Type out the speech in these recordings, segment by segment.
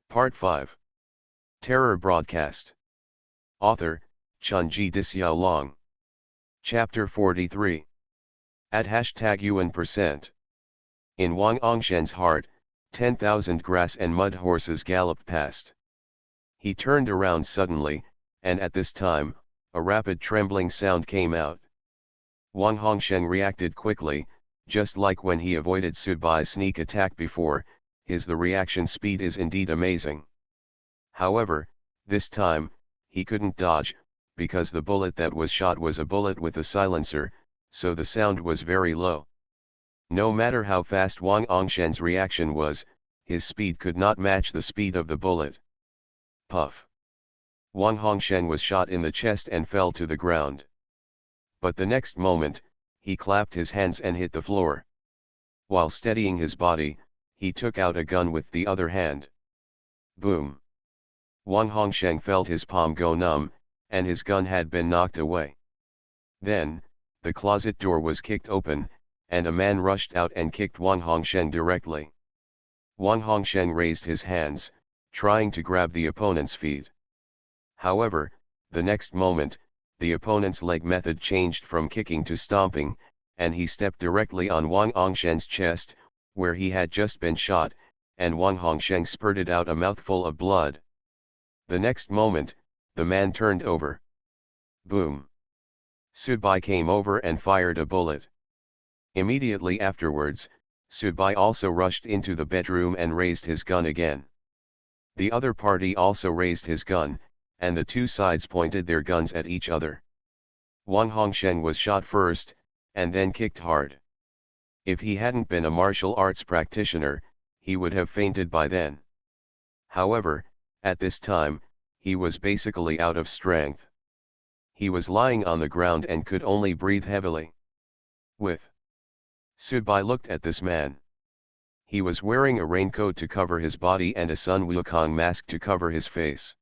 Part 5. Terror Broadcast. Author, Chunji Dixiaolong. Chapter 43. At #UN%. In Wang Angshen's heart, 10,000 grass and mud horses galloped past. He turned around suddenly, and at this time, a rapid trembling sound came out. Wang Hongsheng reacted quickly, just like when he avoided Sudbai's sneak attack before. The reaction speed is indeed amazing. However, this time, he couldn't dodge, because the bullet that was shot was a bullet with a silencer, so the sound was very low. No matter how fast Wang Angshen's reaction was, his speed could not match the speed of the bullet. Puff! Wang Hongsheng was shot in the chest and fell to the ground. But the next moment, he clapped his hands and hit the floor. While steadying his body, he took out a gun with the other hand. Boom! Wang Hongsheng felt his palm go numb, and his gun had been knocked away. Then, the closet door was kicked open, and a man rushed out and kicked Wang Hongsheng directly. Wang Hongsheng raised his hands, trying to grab the opponent's feet. However, the next moment, the opponent's leg method changed from kicking to stomping, and he stepped directly on Wang Hongsheng's chest, where he had just been shot, and Wang Hongsheng spurted out a mouthful of blood. The next moment, the man turned over. Boom! Sudbai came over and fired a bullet. Immediately afterwards, Sudbai also rushed into the bedroom and raised his gun again. The other party also raised his gun, and the two sides pointed their guns at each other. Wang Hongsheng was shot first, and then kicked hard. If he hadn't been a martial arts practitioner, he would have fainted by then. However, at this time, he was basically out of strength. He was lying on the ground and could only breathe heavily. Sudbai looked at this man. He was wearing a raincoat to cover his body and a Sun Wukong mask to cover his face.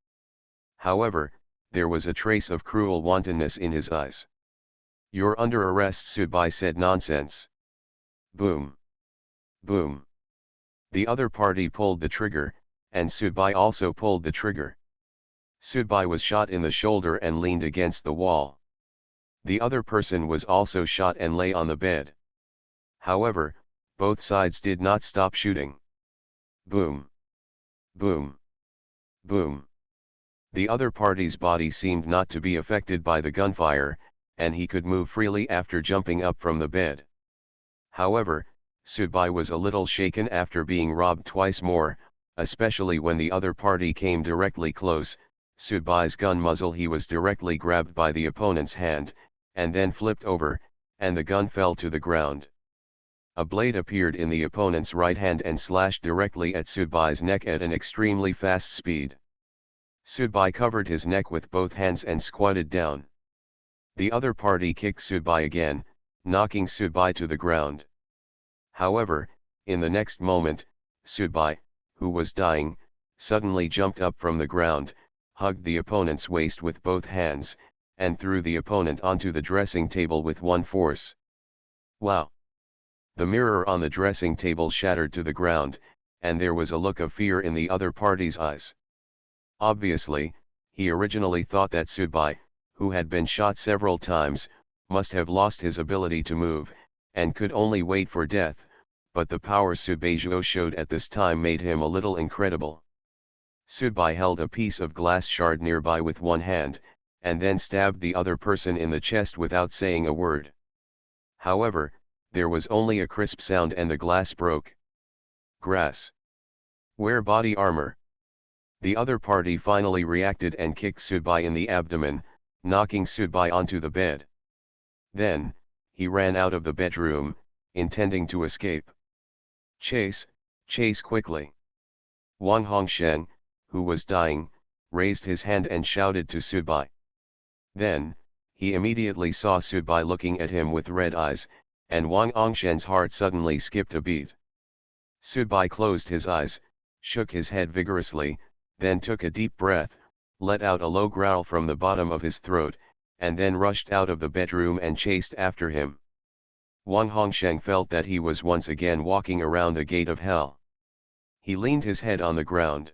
However, there was a trace of cruel wantonness in his eyes. "You're under arrest," Sudbai said. "Nonsense." Boom! Boom! The other party pulled the trigger, and Sudbai also pulled the trigger. Sudbai was shot in the shoulder and leaned against the wall. The other person was also shot and lay on the bed. However, both sides did not stop shooting. Boom! Boom! Boom! The other party's body seemed not to be affected by the gunfire, and he could move freely after jumping up from the bed. However, Sudbai was a little shaken after being robbed twice more, especially when the other party came directly close. Sudbai's gun muzzle, he was directly grabbed by the opponent's hand, and then flipped over, and the gun fell to the ground. A blade appeared in the opponent's right hand and slashed directly at Sudbai's neck at an extremely fast speed. Sudbai covered his neck with both hands and squatted down. The other party kicked Sudbai again, knocking Sudbai to the ground. However, in the next moment, Sudbai, who was dying, suddenly jumped up from the ground, hugged the opponent's waist with both hands, and threw the opponent onto the dressing table with one force. Wow! The mirror on the dressing table shattered to the ground, and there was a look of fear in the other party's eyes. Obviously, he originally thought that Sudbai, who had been shot several times, must have lost his ability to move, and could only wait for death, but the power Sudbai showed at this time made him a little incredible. Sudbai held a piece of glass shard nearby with one hand, and then stabbed the other person in the chest without saying a word. However, there was only a crisp sound and the glass broke. Grass. Wear body armor. The other party finally reacted and kicked Sudbai in the abdomen, knocking Sudbai onto the bed. Then, he ran out of the bedroom, intending to escape. Chase quickly! Wang Hongsheng, who was dying, raised his hand and shouted to Sudbai. Then, he immediately saw Sudbai looking at him with red eyes, and Wang Hongsheng's heart suddenly skipped a beat. Sudbai closed his eyes, shook his head vigorously, then took a deep breath, let out a low growl from the bottom of his throat, and then rushed out of the bedroom and chased after him. Wang Hongsheng felt that he was once again walking around the gate of hell. He leaned his head on the ground.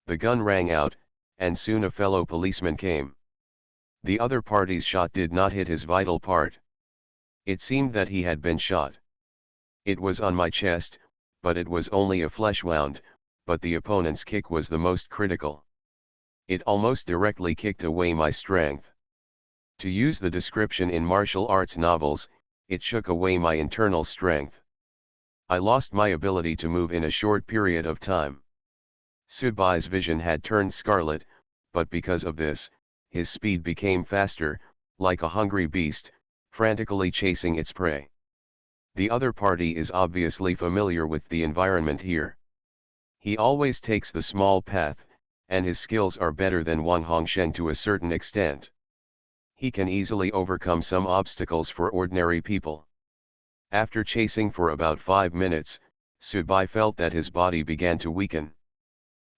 The gun rang out, and soon a fellow policeman came. The other party's shot did not hit his vital part. It seemed that he had been shot. It was on my chest, but it was only a flesh wound, but the opponent's kick was the most critical. It almost directly kicked away my strength. To use the description in martial arts novels, it shook away my internal strength. I lost my ability to move in a short period of time. Sudbai's vision had turned scarlet, but because of this, his speed became faster, like a hungry beast, frantically chasing its prey. The other party is obviously familiar with the environment here. He always takes the small path, and his skills are better than Wang Hongsheng to a certain extent. He can easily overcome some obstacles for ordinary people. After chasing for about 5 minutes, Sudbai felt that his body began to weaken.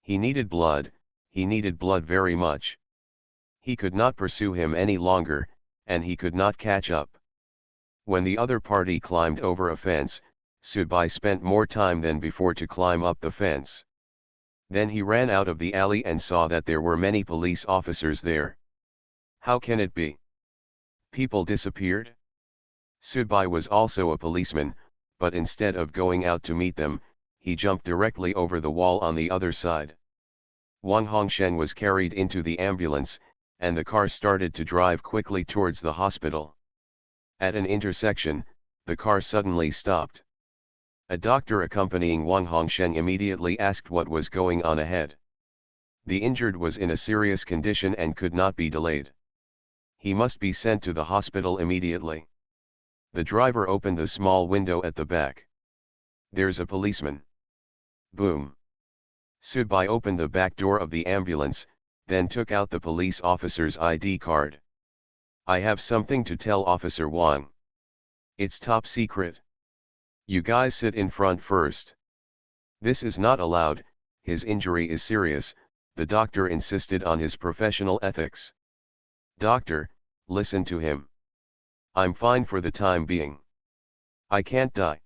He needed blood very much. He could not pursue him any longer, and he could not catch up. When the other party climbed over a fence, Sudbai spent more time than before to climb up the fence. Then he ran out of the alley and saw that there were many police officers there. How can it be? People disappeared? Sudbai was also a policeman, but instead of going out to meet them, he jumped directly over the wall on the other side. Wang Hongsheng was carried into the ambulance, and the car started to drive quickly towards the hospital. At an intersection, the car suddenly stopped. A doctor accompanying Wang Hongsheng immediately asked what was going on ahead. The injured was in a serious condition and could not be delayed. He must be sent to the hospital immediately. The driver opened the small window at the back. There's a policeman. Boom. Sudbai opened the back door of the ambulance, then took out the police officer's ID card. I have something to tell Officer Wang. It's top secret. You guys sit in front first. This is not allowed, his injury is serious, the doctor insisted on his professional ethics. Doctor, listen to him. I'm fine for the time being. I can't die.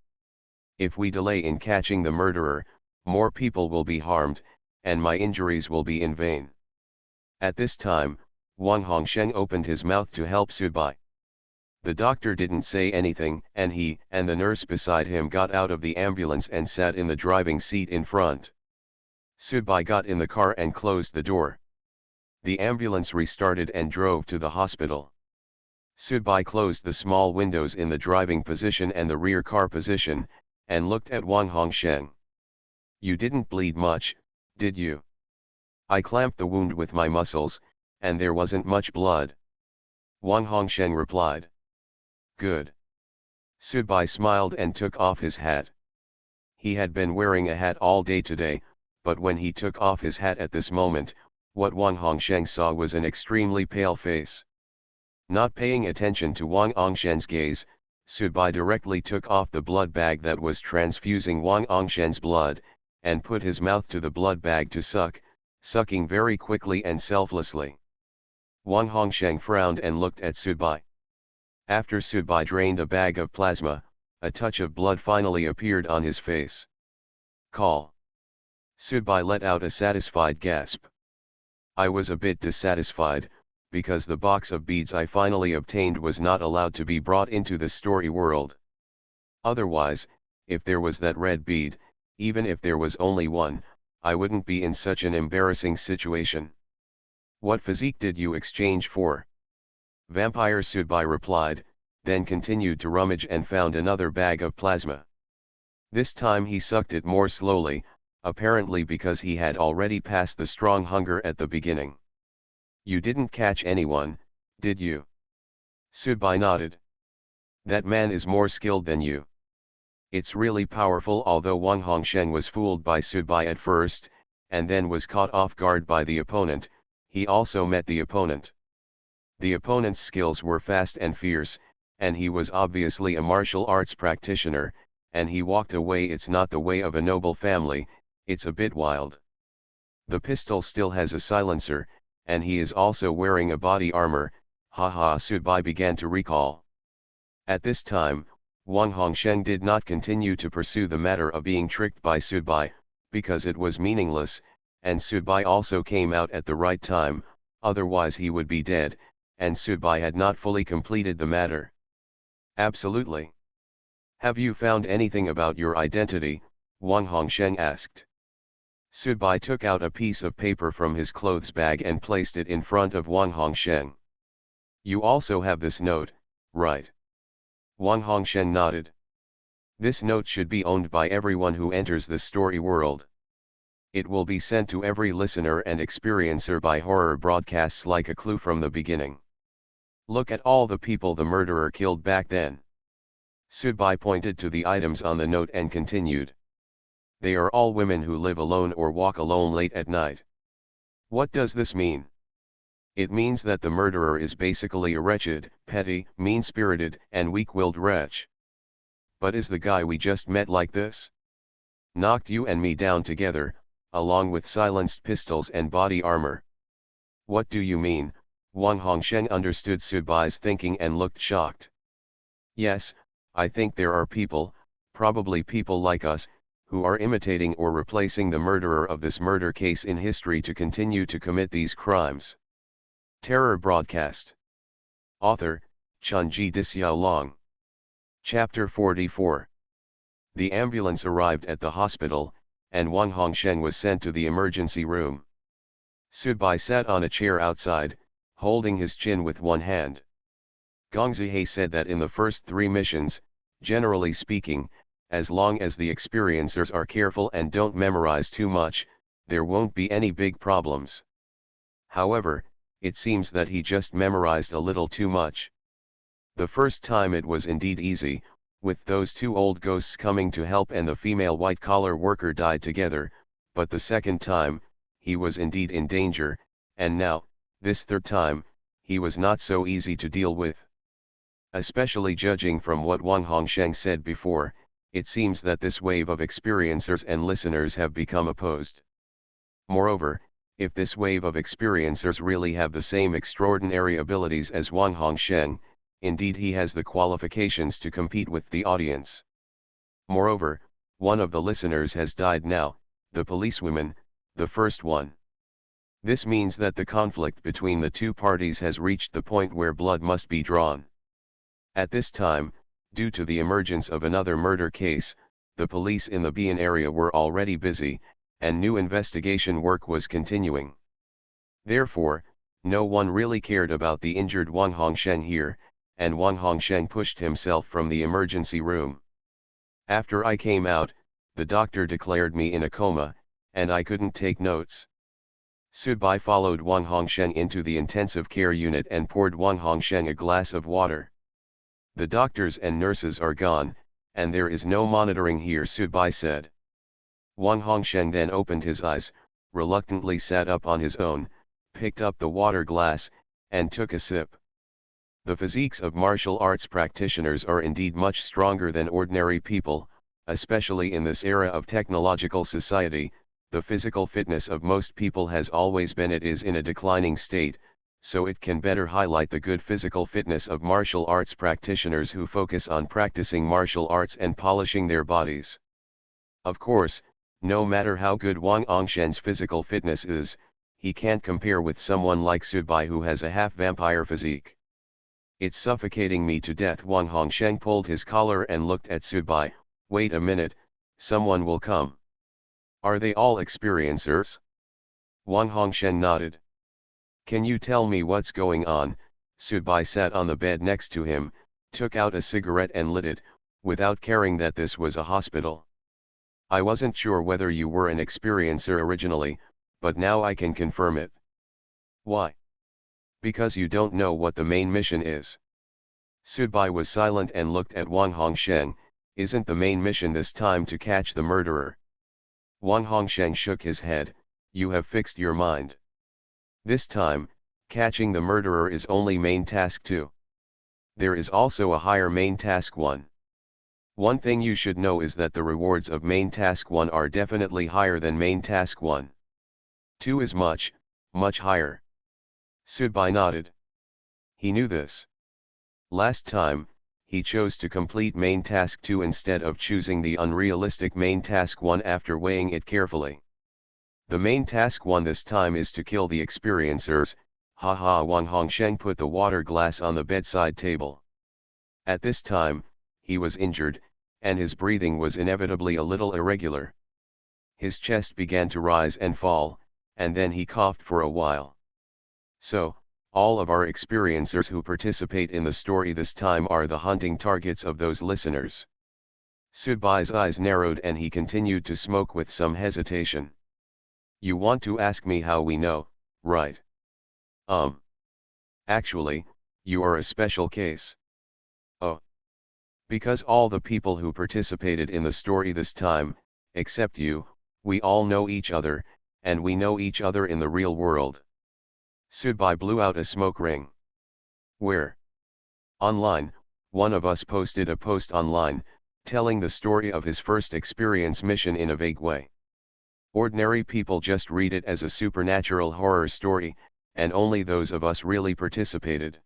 If we delay in catching the murderer, more people will be harmed, and my injuries will be in vain. At this time, Wang Hongsheng opened his mouth to help Sudbai. The doctor didn't say anything, and he and the nurse beside him got out of the ambulance and sat in the driving seat in front. Sudbai got in the car and closed the door. The ambulance restarted and drove to the hospital. Sudbai closed the small windows in the driving position and the rear car position, and looked at Wang Hongsheng. You didn't bleed much, did you? I clamped the wound with my muscles, and there wasn't much blood. Wang Hongsheng replied. Good. Sudbai smiled and took off his hat. He had been wearing a hat all day today, but when he took off his hat at this moment, what Wang Hongsheng saw was an extremely pale face. Not paying attention to Wang Hongsheng's gaze, Sudbai directly took off the blood bag that was transfusing Wang Hongsheng's blood, and put his mouth to the blood bag to suck, sucking very quickly and selflessly. Wang Hongsheng frowned and looked at Sudbai. After Sudbai drained a bag of plasma, a touch of blood finally appeared on his face. Call. Sudbai let out a satisfied gasp. I was a bit dissatisfied, because the box of beads I finally obtained was not allowed to be brought into the story world. Otherwise, if there was that red bead, even if there was only one, I wouldn't be in such an embarrassing situation. What physique did you exchange for? Vampire Sudbai replied, then continued to rummage and found another bag of plasma. This time he sucked it more slowly, apparently because he had already passed the strong hunger at the beginning. You didn't catch anyone, did you? Sudbai nodded. That man is more skilled than you. It's really powerful. Although Wang Hongsheng was fooled by Sudbai at first, and then was caught off guard by the opponent, he also met the opponent. The opponent's skills were fast and fierce, and he was obviously a martial arts practitioner, and he walked away. It's not the way of a noble family, it's a bit wild. The pistol still has a silencer, and he is also wearing a body armor, haha. Sudbai began to recall. At this time, Wang Hongsheng did not continue to pursue the matter of being tricked by Sudbai, because it was meaningless, and Subai also came out at the right time, otherwise he would be dead, and Subai had not fully completed the matter. Absolutely. Have you found anything about your identity? Wang Hongsheng asked. Subai took out a piece of paper from his clothes bag and placed it in front of Wang Hongsheng. You also have this note, right? Wang Hongsheng nodded. This note should be owned by everyone who enters the story world. It will be sent to every listener and experiencer by horror broadcasts like a clue from the beginning. Look at all the people the murderer killed back then. Subai pointed to the items on the note and continued. They are all women who live alone or walk alone late at night. What does this mean? It means that the murderer is basically a wretched, petty, mean-spirited, and weak-willed wretch. But is the guy we just met like this? Knocked you and me down together, along with silenced pistols and body armor. What do you mean? Wang Hongsheng understood Subai's thinking and looked shocked. Yes, I think there are people, probably people like us, who are imitating or replacing the murderer of this murder case in history to continue to commit these crimes. Terror Broadcast. Author, Chunji Dixiaolong. Chapter 44. The ambulance arrived at the hospital, and Wang Hongsheng was sent to the emergency room. Subai sat on a chair outside, holding his chin with one hand. Gong Zihei said that in the first 3 missions, generally speaking, as long as the experiencers are careful and don't memorize too much, there won't be any big problems. However, it seems that he just memorized a little too much. The first time it was indeed easy, with those 2 old ghosts coming to help and the female white-collar worker died together, but the second time, he was indeed in danger, and now, this 3rd time, he was not so easy to deal with. Especially judging from what Wang Hongsheng said before, it seems that this wave of experiencers and listeners have become opposed. Moreover, if this wave of experiencers really have the same extraordinary abilities as Wang Hongsheng, indeed he has the qualifications to compete with the audience. Moreover, one of the listeners has died now, the policewoman, the first one. This means that the conflict between the 2 parties has reached the point where blood must be drawn. At this time, due to the emergence of another murder case, the police in the Bian area were already busy, and new investigation work was continuing. Therefore, no one really cared about the injured Wang Hongsheng here, and Wang Hongsheng pushed himself from the emergency room. After I came out, the doctor declared me in a coma, and I couldn't take notes. Subai followed Wang Hongsheng into the intensive care unit and poured Wang Hongsheng a glass of water. The doctors and nurses are gone, and there is no monitoring here, Subai said. Wang Hongsheng then opened his eyes, reluctantly sat up on his own, picked up the water glass, and took a sip. The physiques of martial arts practitioners are indeed much stronger than ordinary people, especially in this era of technological society. The physical fitness of most people has always been it is in a declining state, so it can better highlight the good physical fitness of martial arts practitioners who focus on practicing martial arts and polishing their bodies. Of course, no matter how good Wang Hongsheng's physical fitness is, he can't compare with someone like Subai who has a half-vampire physique. It's suffocating me to death. Wang Hongsheng pulled his collar and looked at Subai. Wait a minute, someone will come. Are they all experiencers? Wang Hongsheng nodded. Can you tell me what's going on? Subai sat on the bed next to him, took out a cigarette and lit it, without caring that this was a hospital. I wasn't sure whether you were an experiencer originally, but now I can confirm it. Why? Because you don't know what the main mission is. Subai was silent and looked at Wang Hongsheng. Isn't the main mission this time to catch the murderer? Wang Hongsheng shook his head. You have fixed your mind. This time, catching the murderer is only main task 2. There is also a higher main task 1. One thing you should know is that the rewards of main task 1 are definitely higher than main task 1. 2 is much, much higher. Subai nodded. He knew this. Last time, he chose to complete main task 2 instead of choosing the unrealistic main task 1 after weighing it carefully. The main task one this time is to kill the experiencers. Haha. Wang Hongsheng put the water glass on the bedside table. At this time, he was injured, and his breathing was inevitably a little irregular. His chest began to rise and fall, and then he coughed for a while. So, all of our experiencers who participate in the story this time are the hunting targets of those listeners. Sudbai's eyes narrowed and he continued to smoke with some hesitation. You want to ask me how we know, right? Actually, you are a special case. Oh. Because all the people who participated in the story this time, except you, we all know each other, and we know each other in the real world. Sudbai blew out a smoke ring. Where? Online, one of us posted a post online, telling the story of his first experience mission in a vague way. Ordinary people just read it as a supernatural horror story, and only those of us really participated.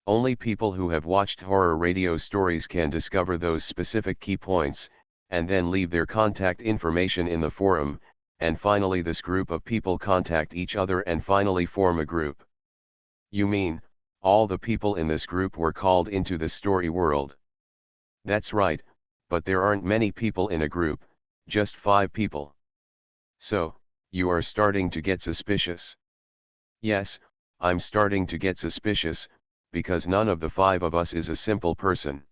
Only people who have watched horror radio stories can discover those specific key points, and then leave their contact information in the forum, and finally this group of people contact each other and finally form a group. You mean, all the people in this group were called into the story world? That's right, but there aren't many people in a group, just 5 people. So, you are starting to get suspicious. Yes, I'm starting to get suspicious, because none of the 5 of us is a simple person.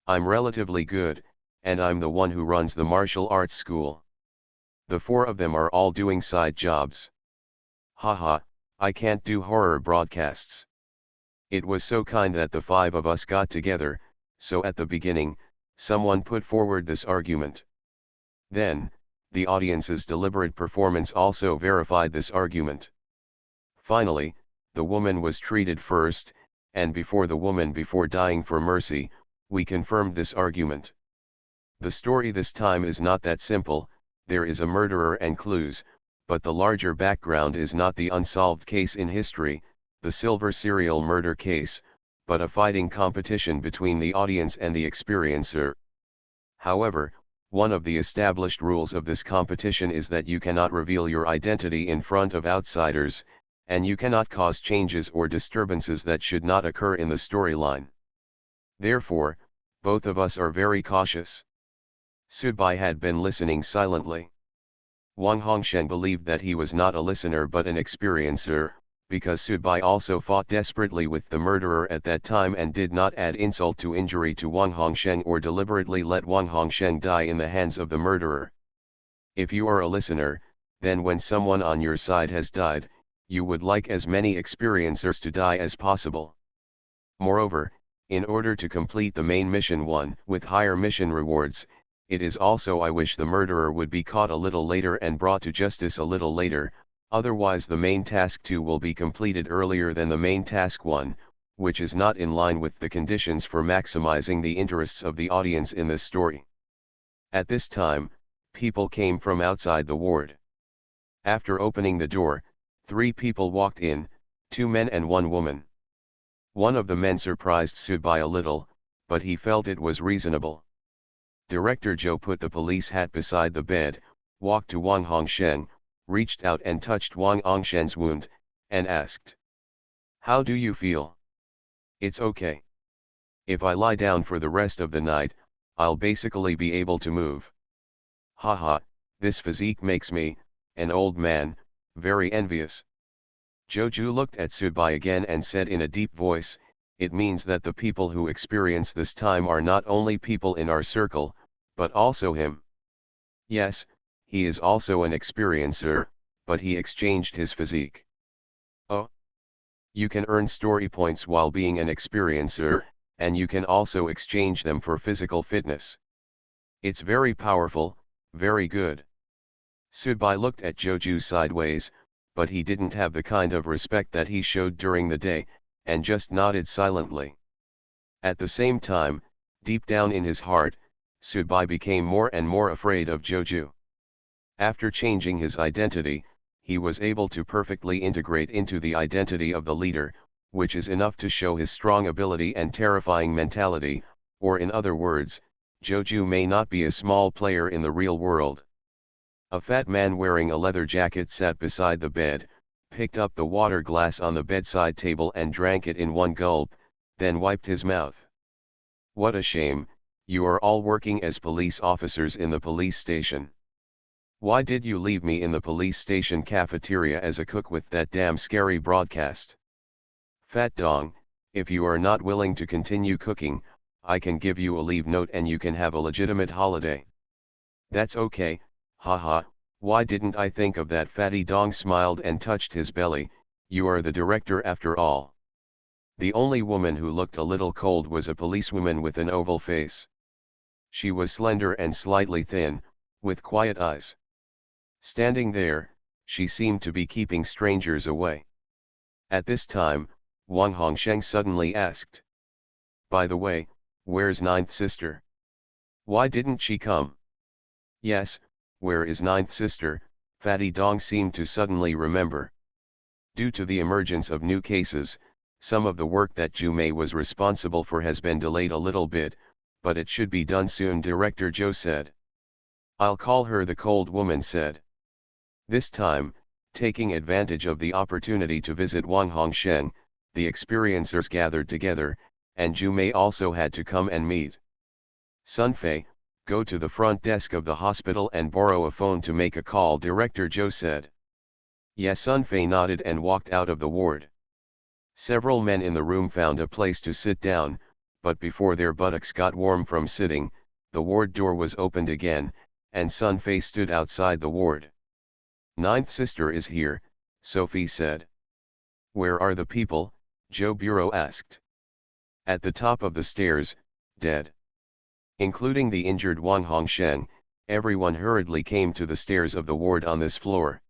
I'm relatively good, and I'm the one who runs the martial arts school. The 4 of them are all doing side jobs. Haha, I can't do horror broadcasts. It was so kind that the 5 of us got together, so at the beginning, someone put forward this argument. Then, the audience's deliberate performance also verified this argument. Finally, the woman was treated first, and before dying for mercy, we confirmed this argument. The story this time is not that simple. There is a murderer and clues, but the larger background is not the unsolved case in history, the silver serial murder case, but a fighting competition between the audience and the experiencer. However, one of the established rules of this competition is that you cannot reveal your identity in front of outsiders, and you cannot cause changes or disturbances that should not occur in the storyline. Therefore, both of us are very cautious. Sudbai had been listening silently. Wang Hongsheng believed that he was not a listener but an experiencer, because Sudbai also fought desperately with the murderer at that time and did not add insult to injury to Wang Hongsheng or deliberately let Wang Hongsheng die in the hands of the murderer. If you are a listener, then when someone on your side has died, you would like as many experiencers to die as possible. Moreover, in order to complete the main mission 1 with higher mission rewards, it is also I wish the murderer would be caught a little later and brought to justice a little later. Otherwise the main task 2 will be completed earlier than the main task 1, which is not in line with the conditions for maximizing the interests of the audience in this story. At this time, people came from outside the ward. After opening the door, 3 people walked in, 2 men and 1 woman. One of the men surprised Sudbai a little, but he felt it was reasonable. Director Zhou put the police hat beside the bed, walked to Wang Hongsheng, reached out and touched Wang Hongsheng's wound, and asked, "How do you feel?" "It's okay. If I lie down for the rest of the night, I'll basically be able to move." Haha, this physique makes me, an old man, very envious. Joju looked at Sudbai again and said in a deep voice, "It means that the people who experience this time are not only people in our circle, but also him." "Yes, he is also an experiencer, but he exchanged his physique." "Oh. You can earn story points while being an experiencer, and you can also exchange them for physical fitness. It's very powerful, very good." Sudbai looked at Joju sideways, but he didn't have the kind of respect that he showed during the day, and just nodded silently. At the same time, deep down in his heart, Sudbai became more and more afraid of Joju. After changing his identity, he was able to perfectly integrate into the identity of the leader, which is enough to show his strong ability and terrifying mentality, or in other words, Joju may not be a small player in the real world. A fat man wearing a leather jacket sat beside the bed, picked up the water glass on the bedside table and drank it in one gulp, then wiped his mouth. What a shame, you are all working as police officers in the police station. Why did you leave me in the police station cafeteria as a cook with that damn scary broadcast? Fat dong, if you are not willing to continue cooking, I can give you a leave note and you can have a legitimate holiday. That's okay, haha, why didn't I think of that? Fatty dong smiled and touched his belly, you are the director after all. The only woman who looked a little cold was a policewoman with an oval face. She was slender and slightly thin, with quiet eyes. Standing there, she seemed to be keeping strangers away. At this time, Wang Hongsheng suddenly asked. By the way, where's ninth sister? Why didn't she come? Yes, where is ninth sister? Fatty Dong seemed to suddenly remember. Due to the emergence of new cases, some of the work that Ju Mei was responsible for has been delayed a little bit, but it should be done soon, Director Zhou said. I'll call her, the cold woman said. This time, taking advantage of the opportunity to visit Wang Hongsheng, the experiencers gathered together, and Ju Mei also had to come and meet. Sunfei, go to the front desk of the hospital and borrow a phone to make a call, Director Zhou said. Yes, Sunfei nodded and walked out of the ward. Several men in the room found a place to sit down, but before their buttocks got warm from sitting, the ward door was opened again, and Sunfei stood outside the ward. Ninth sister is here, Sophie said. Where are the people? Zhou Bureau asked. At the top of the stairs, dead. Including the injured Wang Hongsheng, everyone hurriedly came to the stairs of the ward on this floor.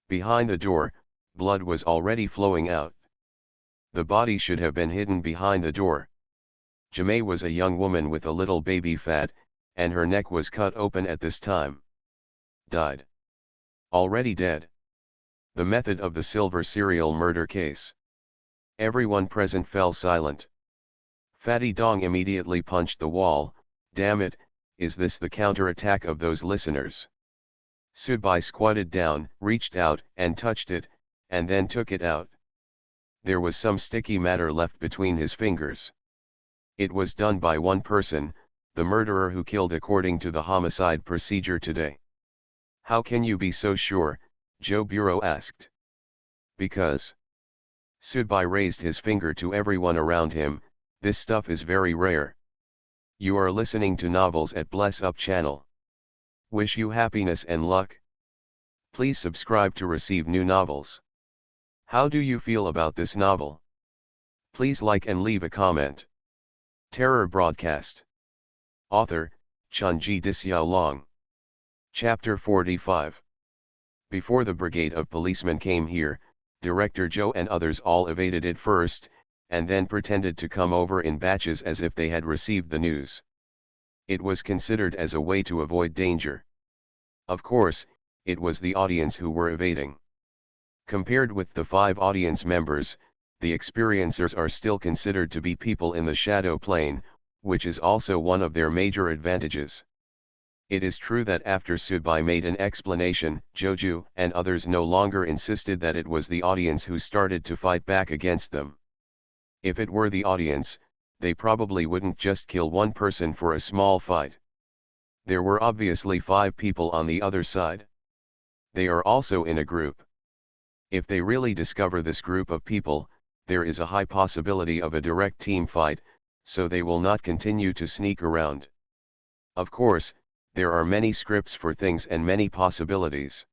Behind the door, blood was already flowing out. The body should have been hidden behind the door. Jamei was a young woman with a little baby fat, and her neck was cut open at this time. Died. Already dead. The method of the silver serial murder case. Everyone present fell silent. Fatty Dong immediately punched the wall. Damn it, is this the counterattack of those listeners? Subai squatted down, reached out and touched it, and then took it out. There was some sticky matter left between his fingers. It was done by one person, the murderer who killed according to the homicide procedure today. How can you be so sure? Zhou Bureau asked. Because. Subai raised his finger to everyone around him, this stuff is very rare. You are listening to novels at Bless Up channel. Wish you happiness and luck. Please subscribe to receive new novels. How do you feel about this novel? Please like and leave a comment. Terror Broadcast. Author, Chunji Dixiaolong. Chapter 45. Before the brigade of policemen came here, Director Zhou and others all evaded it first, and then pretended to come over in batches as if they had received the news. It was considered as a way to avoid danger. Of course, it was the audience who were evading. Compared with the 5 audience members, the experiencers are still considered to be people in the shadow plane, which is also one of their major advantages. It is true that after Subai made an explanation, Joju and others no longer insisted that it was the audience who started to fight back against them. If it were the audience, they probably wouldn't just kill one person for a small fight. There were obviously 5 people on the other side. They are also in a group. If they really discover this group of people, there is a high possibility of a direct team fight, so they will not continue to sneak around. Of course, there are many scripts for things and many possibilities.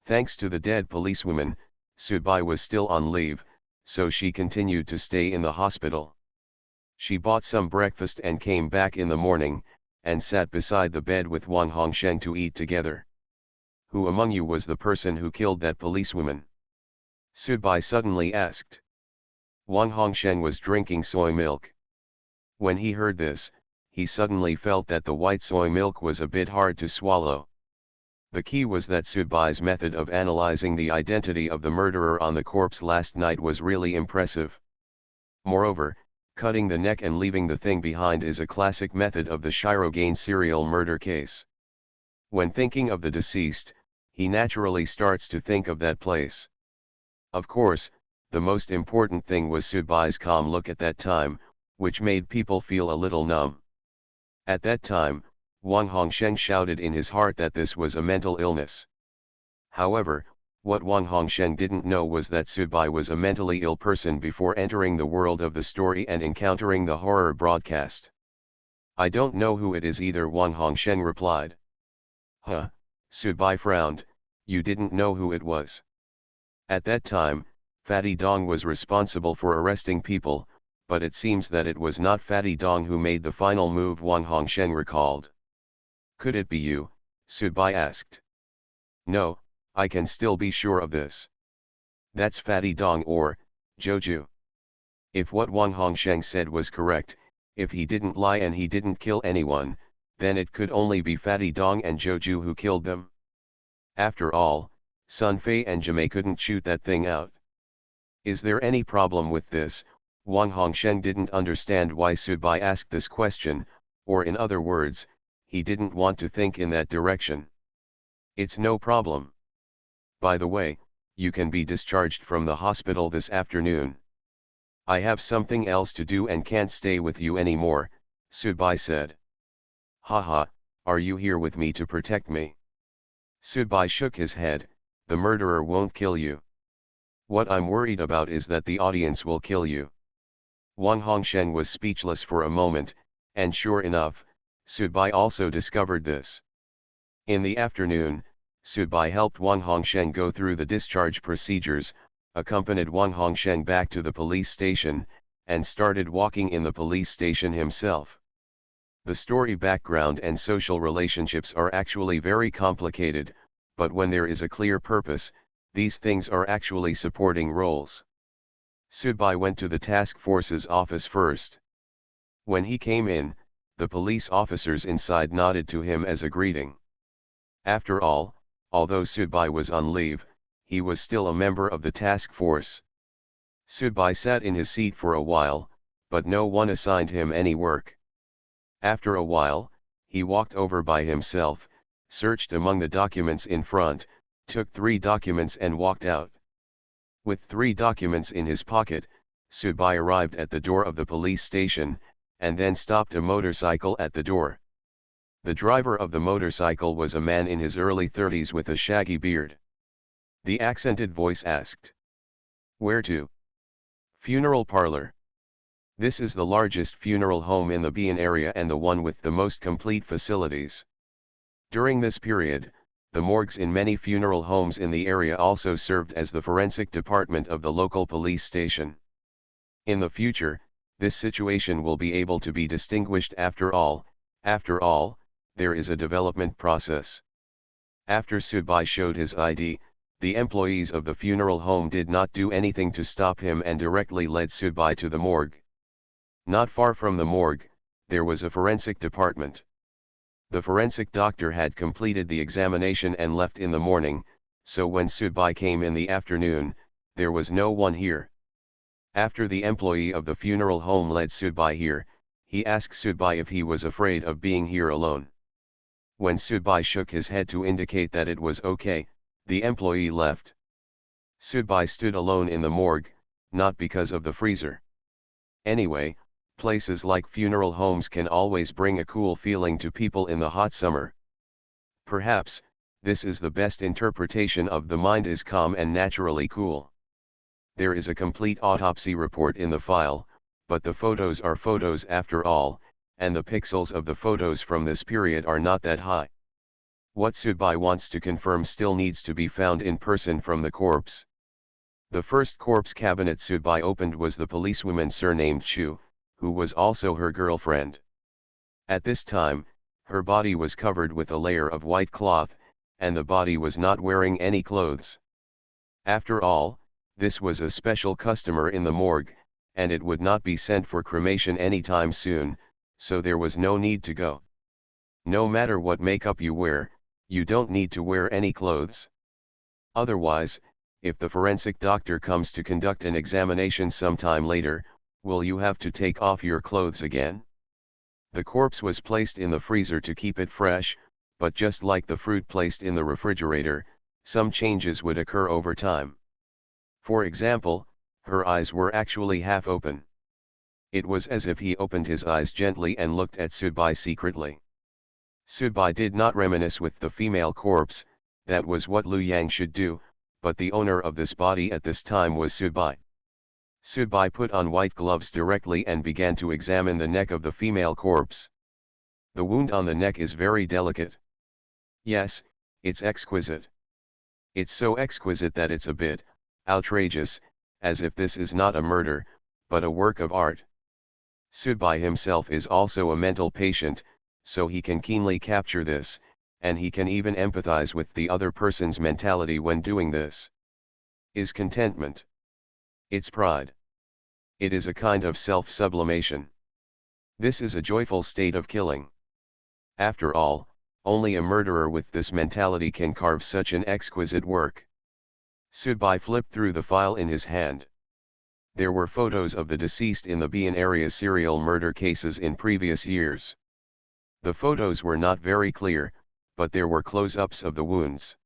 Thanks to the dead policewoman, Subai was still on leave, so she continued to stay in the hospital. She bought some breakfast and came back in the morning, and sat beside the bed with Wang Hongsheng to eat together. Who among you was the person who killed that policewoman? Subai suddenly asked. Wang Hongsheng was drinking soy milk. When he heard this, he suddenly felt that the white soy milk was a bit hard to swallow. The key was that Subai's method of analyzing the identity of the murderer on the corpse last night was really impressive. Moreover, cutting the neck and leaving the thing behind is a classic method of the Shirogane serial murder case. When thinking of the deceased, he naturally starts to think of that place. Of course, the most important thing was Subai's calm look at that time, which made people feel a little numb. At that time, Wang Hongsheng shouted in his heart that this was a mental illness. However, what Wang Hongsheng didn't know was that Subai was a mentally ill person before entering the world of the story and encountering the horror broadcast. I don't know who it is either, Wang Hongsheng replied. Huh, Subai frowned, you didn't know who it was. At that time, Fatty Dong was responsible for arresting people, but it seems that it was not Fatty Dong who made the final move, Wang Hongsheng recalled. Could it be you? Subai asked. No, I can still be sure of this. That's Fatty Dong or Joju. If what Wang Hongsheng said was correct, if he didn't lie and he didn't kill anyone, then it could only be Fatty Dong and Joju who killed them. After all, Sun Fei and Jimei couldn't shoot that thing out. Is there any problem with this? Wang Hongsheng didn't understand why Subai asked this question, or in other words, he didn't want to think in that direction. It's no problem. By the way, you can be discharged from the hospital this afternoon. I have something else to do and can't stay with you anymore, Subai said. Haha, are you here with me to protect me? Subai shook his head, the murderer won't kill you. What I'm worried about is that the audience will kill you. Wang Hongsheng was speechless for a moment, and sure enough, Subai also discovered this. In the afternoon, Subai helped Wang Hongsheng go through the discharge procedures, accompanied Wang Hongsheng back to the police station, and started walking in the police station himself. The story background and social relationships are actually very complicated, but when there is a clear purpose, these things are actually supporting roles. Subai went to the task force's office first. When he came in, the police officers inside nodded to him as a greeting. After all, although Subai was on leave, he was still a member of the task force. Subai sat in his seat for a while, but no one assigned him any work. After a while, he walked over by himself, searched among the documents in front, took 3 documents and walked out. With 3 documents in his pocket, Subai arrived at the door of the police station, and then stopped a motorcycle at the door. The driver of the motorcycle was a man in his early 30s with a shaggy beard. The accented voice asked, "Where to?" "Funeral parlor. This is the largest funeral home in the Bian area and the one with the most complete facilities. During this period, the morgues in many funeral homes in the area also served as the forensic department of the local police station. In the future, this situation will be able to be distinguished after all, there is a development process." After Subai showed his ID, the employees of the funeral home did not do anything to stop him and directly led Subai to the morgue. Not far from the morgue, there was a forensic department. The forensic doctor had completed the examination and left in the morning, so when Subai came in the afternoon, there was no one here. After the employee of the funeral home led Subai here, he asked Subai if he was afraid of being here alone. When Subai shook his head to indicate that it was okay, the employee left. Subai stood alone in the morgue, not because of the freezer. Anyway, places like funeral homes can always bring a cool feeling to people in the hot summer. Perhaps, this is the best interpretation of the mind is calm and naturally cool. There is a complete autopsy report in the file, but the photos are photos after all, and the pixels of the photos from this period are not that high. What Subai wants to confirm still needs to be found in person from the corpse. The first corpse cabinet Subai opened was the policewoman surnamed Chu, who was also her girlfriend. At this time, her body was covered with a layer of white cloth, and the body was not wearing any clothes. After all, this was a special customer in the morgue, and it would not be sent for cremation anytime soon, so there was no need to go. No matter what makeup you wear, you don't need to wear any clothes. Otherwise, if the forensic doctor comes to conduct an examination sometime later, will you have to take off your clothes again? The corpse was placed in the freezer to keep it fresh, but just like the fruit placed in the refrigerator, some changes would occur over time. For example, her eyes were actually half open. It was as if he opened his eyes gently and looked at Sudbai secretly. Sudbai did not reminisce with the female corpse, that was what Liu Yang should do, but the owner of this body at this time was Sudbai. Sudbai put on white gloves directly and began to examine the neck of the female corpse. The wound on the neck is very delicate. Yes, it's exquisite. It's so exquisite that it's a bit outrageous, as if this is not a murder, but a work of art. Sudbai himself is also a mental patient, so he can keenly capture this, and he can even empathize with the other person's mentality when doing this. Is contentment. It's pride. It is a kind of self-sublimation. This is a joyful state of killing. After all, only a murderer with this mentality can carve such an exquisite work. Sudbai flipped through the file in his hand. There were photos of the deceased in the Bian area serial murder cases in previous years. The photos were not very clear, but there were close-ups of the wounds.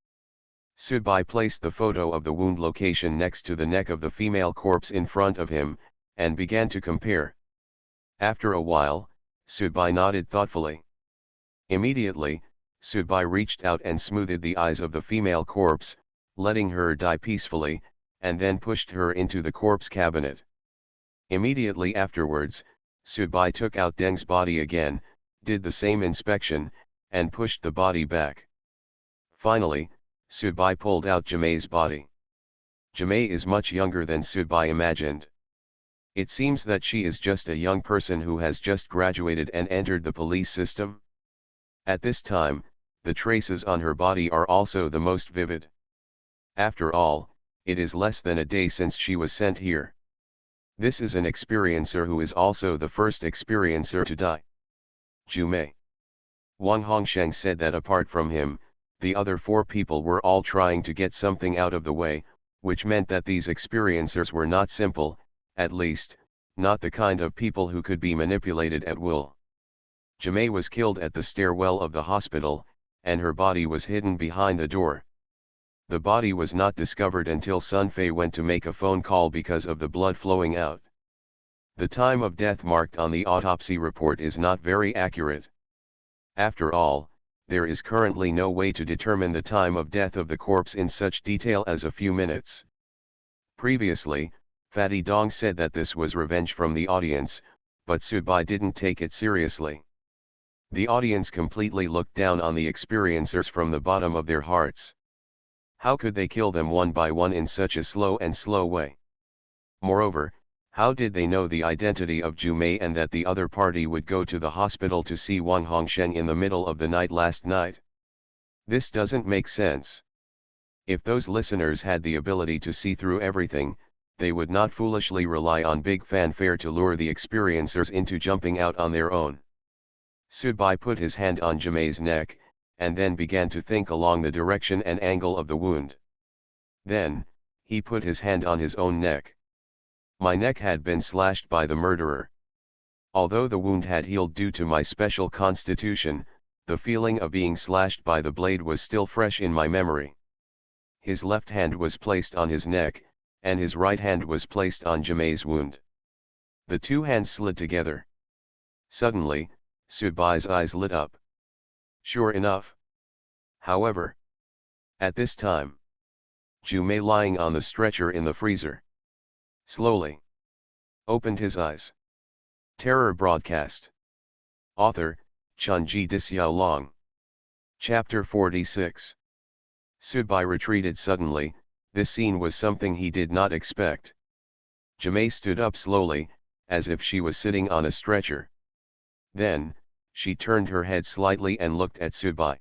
Sudbai placed the photo of the wound location next to the neck of the female corpse in front of him, and began to compare. After a while, Sudbai nodded thoughtfully. Immediately, Sudbai reached out and smoothed the eyes of the female corpse, letting her die peacefully, and then pushed her into the corpse cabinet. Immediately afterwards, Sudbai took out Deng's body again, did the same inspection, and pushed the body back. Finally, Sudbai pulled out Jamei's body. Jamei is much younger than Sudbai imagined. It seems that she is just a young person who has just graduated and entered the police system. At this time, the traces on her body are also the most vivid. After all, it is less than a day since she was sent here. This is an experiencer who is also the first experiencer to die. Jumei. Wang Hongsheng said that apart from him, the other 4 people were all trying to get something out of the way, which meant that these experiencers were not simple, at least, not the kind of people who could be manipulated at will. Jumei was killed at the stairwell of the hospital, and her body was hidden behind the door. The body was not discovered until Sun Fei went to make a phone call because of the blood flowing out. The time of death marked on the autopsy report is not very accurate. After all, there is currently no way to determine the time of death of the corpse in such detail as a few minutes. Previously, Fatty Dong said that this was revenge from the audience, but Sudbai didn't take it seriously. The audience completely looked down on the experiencers from the bottom of their hearts. How could they kill them one by one in such a slow way? Moreover, how did they know the identity of Jumei and that the other party would go to the hospital to see Wang Hongsheng in the middle of the night last night? This doesn't make sense. If those listeners had the ability to see through everything, they would not foolishly rely on big fanfare to lure the experiencers into jumping out on their own. Sudbai put his hand on Jumei's neck, and then began to think along the direction and angle of the wound. Then, he put his hand on his own neck. My neck had been slashed by the murderer. Although the wound had healed due to my special constitution, the feeling of being slashed by the blade was still fresh in my memory. His left hand was placed on his neck, and his right hand was placed on Jumei's wound. The 2 hands slid together. Suddenly, Sudbai's eyes lit up. Sure enough. However, at this time, Jumei lying on the stretcher in the freezer slowly opened his eyes. Terror broadcast. Author, Chunji Dixiaolong. Chapter 46. Sudbai retreated suddenly. This scene was something he did not expect. Jumei stood up slowly, as if she was sitting on a stretcher. Then, she turned her head slightly and looked at Sudbai.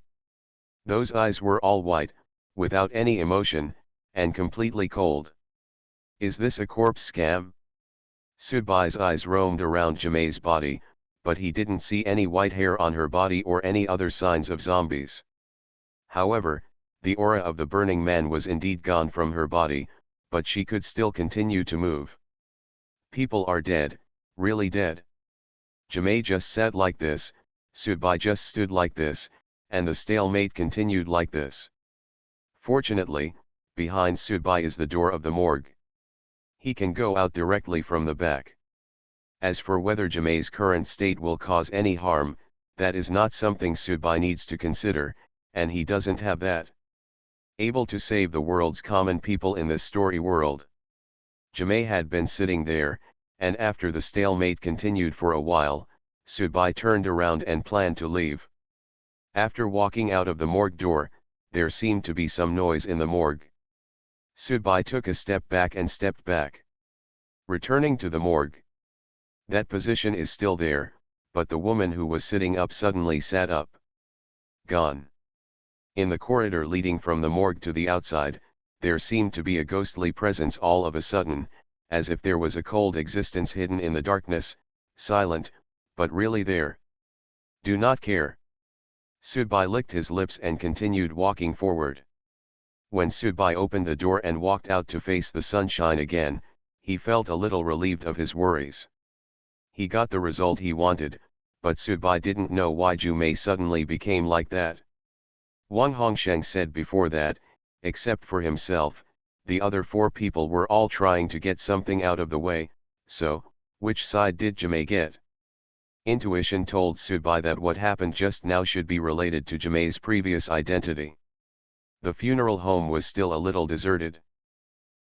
Those eyes were all white, without any emotion, and completely cold. Is this a corpse scam? Sudbai's eyes roamed around Jumei's body, but he didn't see any white hair on her body or any other signs of zombies. However, the aura of the burning man was indeed gone from her body, but she could still continue to move. People are dead, really dead. Jumei just sat like this, Sudbai just stood like this, and the stalemate continued like this. Fortunately, behind Subai is the door of the morgue. He can go out directly from the back. As for whether Jaime's current state will cause any harm, that is not something Subai needs to consider, and he doesn't have that. Able to save the world's common people in this story world. Jaime had been sitting there, and after the stalemate continued for a while, Subai turned around and planned to leave. After walking out of the morgue door, there seemed to be some noise in the morgue. Subai took a step back and stepped back. Returning to the morgue. That position is still there, but the woman who was sitting up suddenly sat up. Gone. In the corridor leading from the morgue to the outside, there seemed to be a ghostly presence all of a sudden, as if there was a cold existence hidden in the darkness, silent, but really there. Do not care. Subai licked his lips and continued walking forward. When Subai opened the door and walked out to face the sunshine again, he felt a little relieved of his worries. He got the result he wanted, but Subai didn't know why Jumei suddenly became like that. Wang Hongsheng said before that, except for himself, the other 4 people were all trying to get something out of the way, so, which side did Jumei get? Intuition told Subai that what happened just now should be related to Jumei's previous identity. The funeral home was still a little deserted.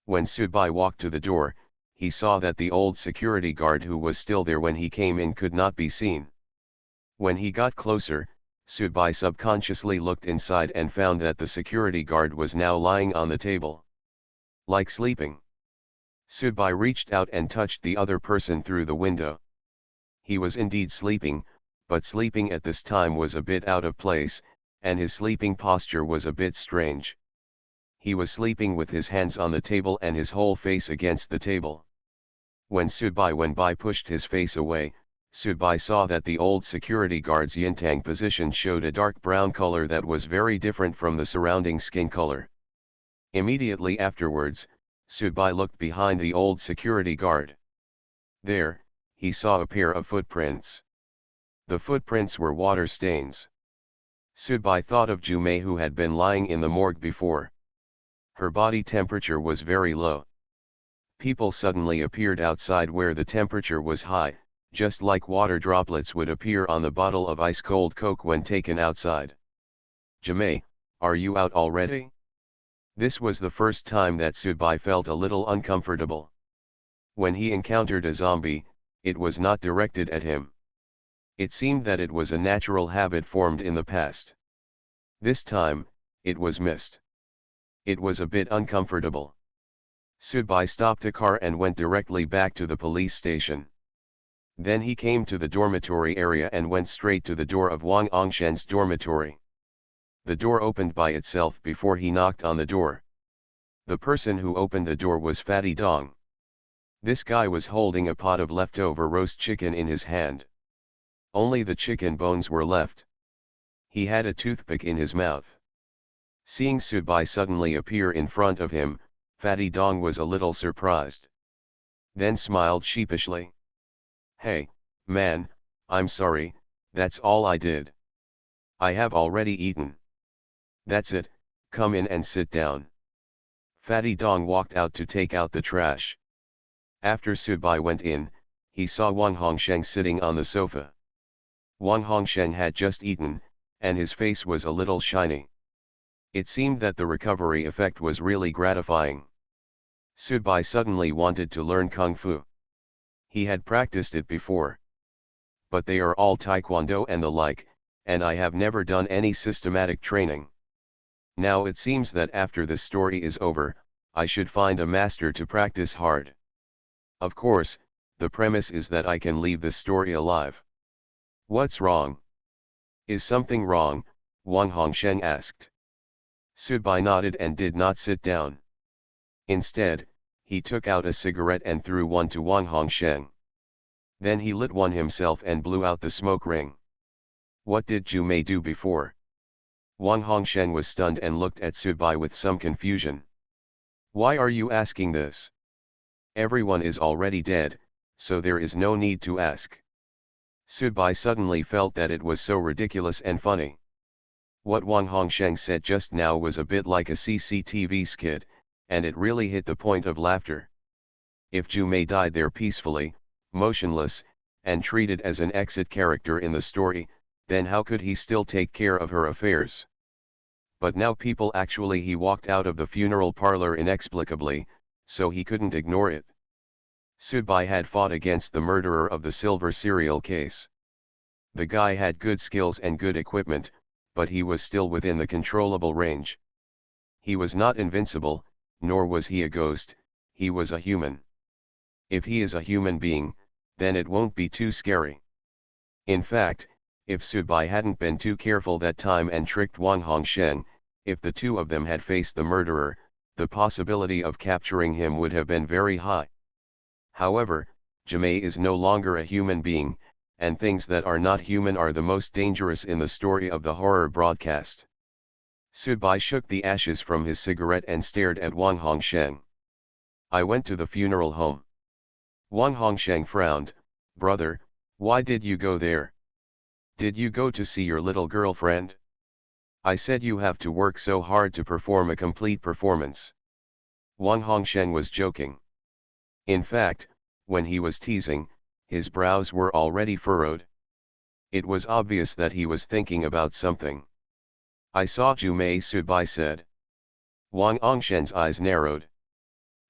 When Subai walked to the door, he saw that the old security guard who was still there when he came in could not be seen. When he got closer, Subai subconsciously looked inside and found that the security guard was now lying on the table. Like sleeping. Subai reached out and touched the other person through the window. He was indeed sleeping, but sleeping at this time was a bit out of place, and his sleeping posture was a bit strange. He was sleeping with his hands on the table and his whole face against the table. When Subai went by pushed his face away, Subai saw that the old security guard's yintang position showed a dark brown color that was very different from the surrounding skin color. Immediately afterwards, Subai looked behind the old security guard. There, he saw a pair of footprints. The footprints were water stains. Subai thought of Jumei who had been lying in the morgue before. Her body temperature was very low. People suddenly appeared outside where the temperature was high, just like water droplets would appear on the bottle of ice-cold Coke when taken outside. Jumei, are you out already? This was the first time that Subai felt a little uncomfortable. When he encountered a zombie, it was not directed at him. It seemed that it was a natural habit formed in the past. This time, it was missed. It was a bit uncomfortable. Subai stopped a car and went directly back to the police station. Then he came to the dormitory area and went straight to the door of Wang Ongshen's dormitory. The door opened by itself before he knocked on the door. The person who opened the door was Fatty Dong. This guy was holding a pot of leftover roast chicken in his hand. Only the chicken bones were left. He had a toothpick in his mouth. Seeing Subai suddenly appear in front of him, Fatty Dong was a little surprised. Then smiled sheepishly. Hey, man, I'm sorry, that's all I did. I have already eaten. That's it, come in and sit down. Fatty Dong walked out to take out the trash. After Subai went in, he saw Wang Hongsheng sitting on the sofa. Wang Hongsheng had just eaten, and his face was a little shiny. It seemed that the recovery effect was really gratifying. Subai suddenly wanted to learn Kung Fu. He had practiced it before. But they are all Taekwondo and the like, and I have never done any systematic training. Now it seems that after this story is over, I should find a master to practice hard. Of course, the premise is that I can leave this story alive. What's wrong? Is something wrong? Wang Hongsheng asked. Subai nodded and did not sit down. Instead, he took out a cigarette and threw one to Wang Hongsheng. Then he lit one himself and blew out the smoke ring. What did Jumei do before? Wang Hongsheng was stunned and looked at Subai with some confusion. Why are you asking this? Everyone is already dead, so there is no need to ask. Subai suddenly felt that it was so ridiculous and funny. What Wang Hongsheng said just now was a bit like a CCTV skit, and it really hit the point of laughter. If Zhu Mei died there peacefully, motionless, and treated as an exit character in the story, then how could he still take care of her affairs? But now he walked out of the funeral parlor inexplicably, so he couldn't ignore it. Subai had fought against the murderer of the silver serial case. The guy had good skills and good equipment, but he was still within the controllable range. He was not invincible, nor was he a ghost, he was a human. If he is a human being, then it won't be too scary. In fact, if Subai hadn't been too careful that time and tricked Wang Hongsheng, if the two of them had faced the murderer, the possibility of capturing him would have been very high. However, Zhu Mei is no longer a human being, and things that are not human are the most dangerous in the story of the horror broadcast. Subai shook the ashes from his cigarette and stared at Wang Hongsheng. I went to the funeral home. Wang Hongsheng frowned. Brother, why did you go there? Did you go to see your little girlfriend? I said you have to work so hard to perform a complete performance. Wang Hongsheng was joking. In fact, when he was teasing, his brows were already furrowed. It was obvious that he was thinking about something. I saw Zhu Mei, Subai said. Wang Hongsheng's eyes narrowed.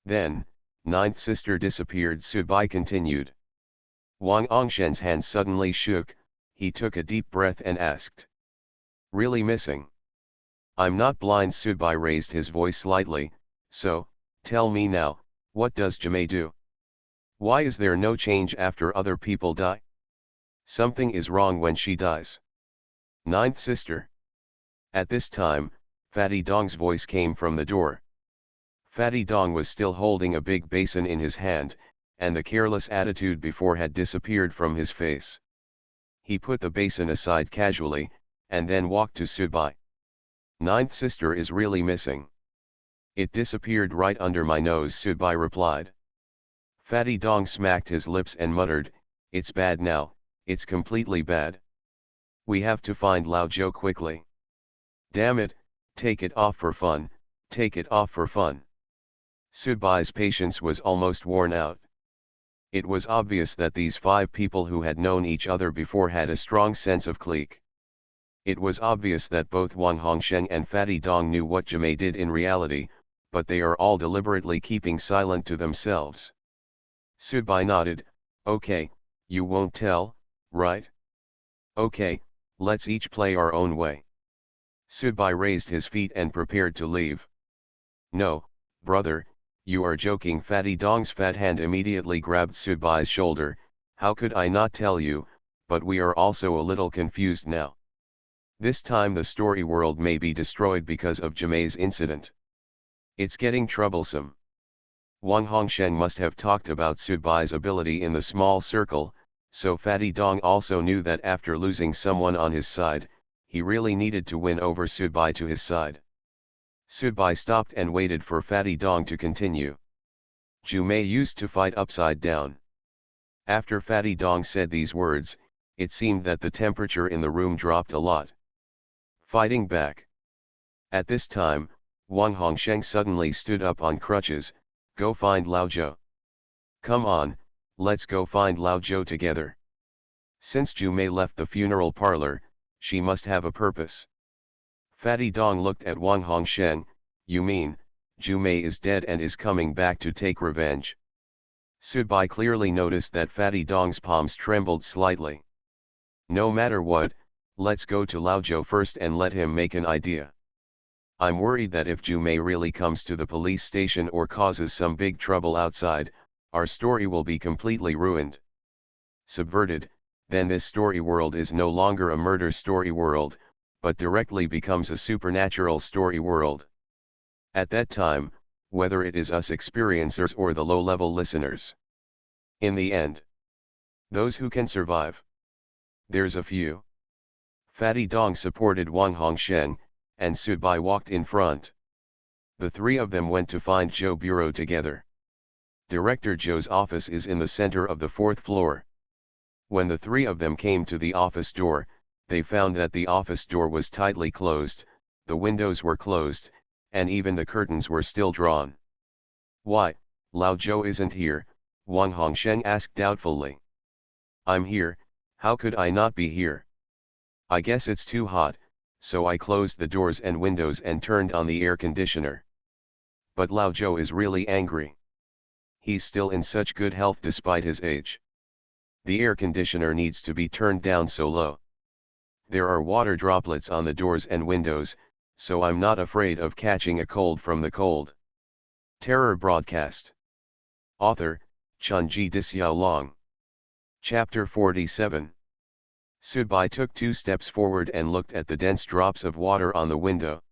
Then, ninth sister disappeared, Subai continued. Wang Hongsheng's hand suddenly shook, he took a deep breath and asked. Really missing? I'm not blind, Subai raised his voice slightly, so, tell me now, what does Zhu Mei do? Why is there no change after other people die? Something is wrong when she dies. Ninth sister. At this time, Fatty Dong's voice came from the door. Fatty Dong was still holding a big basin in his hand, and the careless attitude before had disappeared from his face. He put the basin aside casually, and then walked to Subai. Ninth sister is really missing. It disappeared right under my nose, Subai replied. Fatty Dong smacked his lips and muttered, it's bad now, it's completely bad. We have to find Lao Zhou quickly. Damn it, take it off for fun, take it off for fun. Subai's patience was almost worn out. It was obvious that these 5 people who had known each other before had a strong sense of clique. It was obvious that both Wang Hongsheng and Fatty Dong knew what Zhu Mei did in reality, but they are all deliberately keeping silent to themselves. Subai nodded, okay, you won't tell, right? Okay, let's each play our own way. Subai raised his feet and prepared to leave. No, brother, you are joking. Fatty Dong's fat hand immediately grabbed Subai's shoulder. How could I not tell you, but we are also a little confused now. This time the story world may be destroyed because of Zhu Mei's incident. It's getting troublesome. Wang Hongsheng must have talked about Subai's ability in the small circle, so Fatty Dong also knew that after losing someone on his side, he really needed to win over Subai to his side. Subai stopped and waited for Fatty Dong to continue. Zhu Mei used to fight upside down. After Fatty Dong said these words, it seemed that the temperature in the room dropped a lot. Fighting back. At this time, Wang Hongsheng suddenly stood up on crutches. Go find Lao Zhou. Come on, let's go find Lao Zhou together. Since Zhu Mei left the funeral parlor, she must have a purpose. Fatty Dong looked at Wang Hongsheng. You mean, Zhu Mei is dead and is coming back to take revenge? Subai clearly noticed that Fatty Dong's palms trembled slightly. No matter what, let's go to Lao Zhou first and let him make an idea. I'm worried that if Zhu Mei really comes to the police station or causes some big trouble outside, our story will be completely ruined. Subverted, then this story world is no longer a murder story world, but directly becomes a supernatural story world. At that time, whether it is us experiencers or the low-level listeners. In the end, those who can survive. There's a few. Fatty Dong supported Wang Hongsheng, and Subai walked in front. The 3 of them went to find Zhou Bureau together. Director Zhou's office is in the center of the 4th floor. When the 3 of them came to the office door, they found that the office door was tightly closed, the windows were closed, and even the curtains were still drawn. "Why, Lao Zhou isn't here?" Wang Hongsheng asked doubtfully. "I'm here, how could I not be here? I guess it's too hot, so I closed the doors and windows and turned on the air conditioner." But Lao Zhou is really angry. He's still in such good health despite his age. The air conditioner needs to be turned down so low. There are water droplets on the doors and windows, so I'm not afraid of catching a cold from the cold. Terror Broadcast. Author, Chunji Dixiaolong. Chapter 47. Subai took 2 steps forward and looked at the dense drops of water on the window.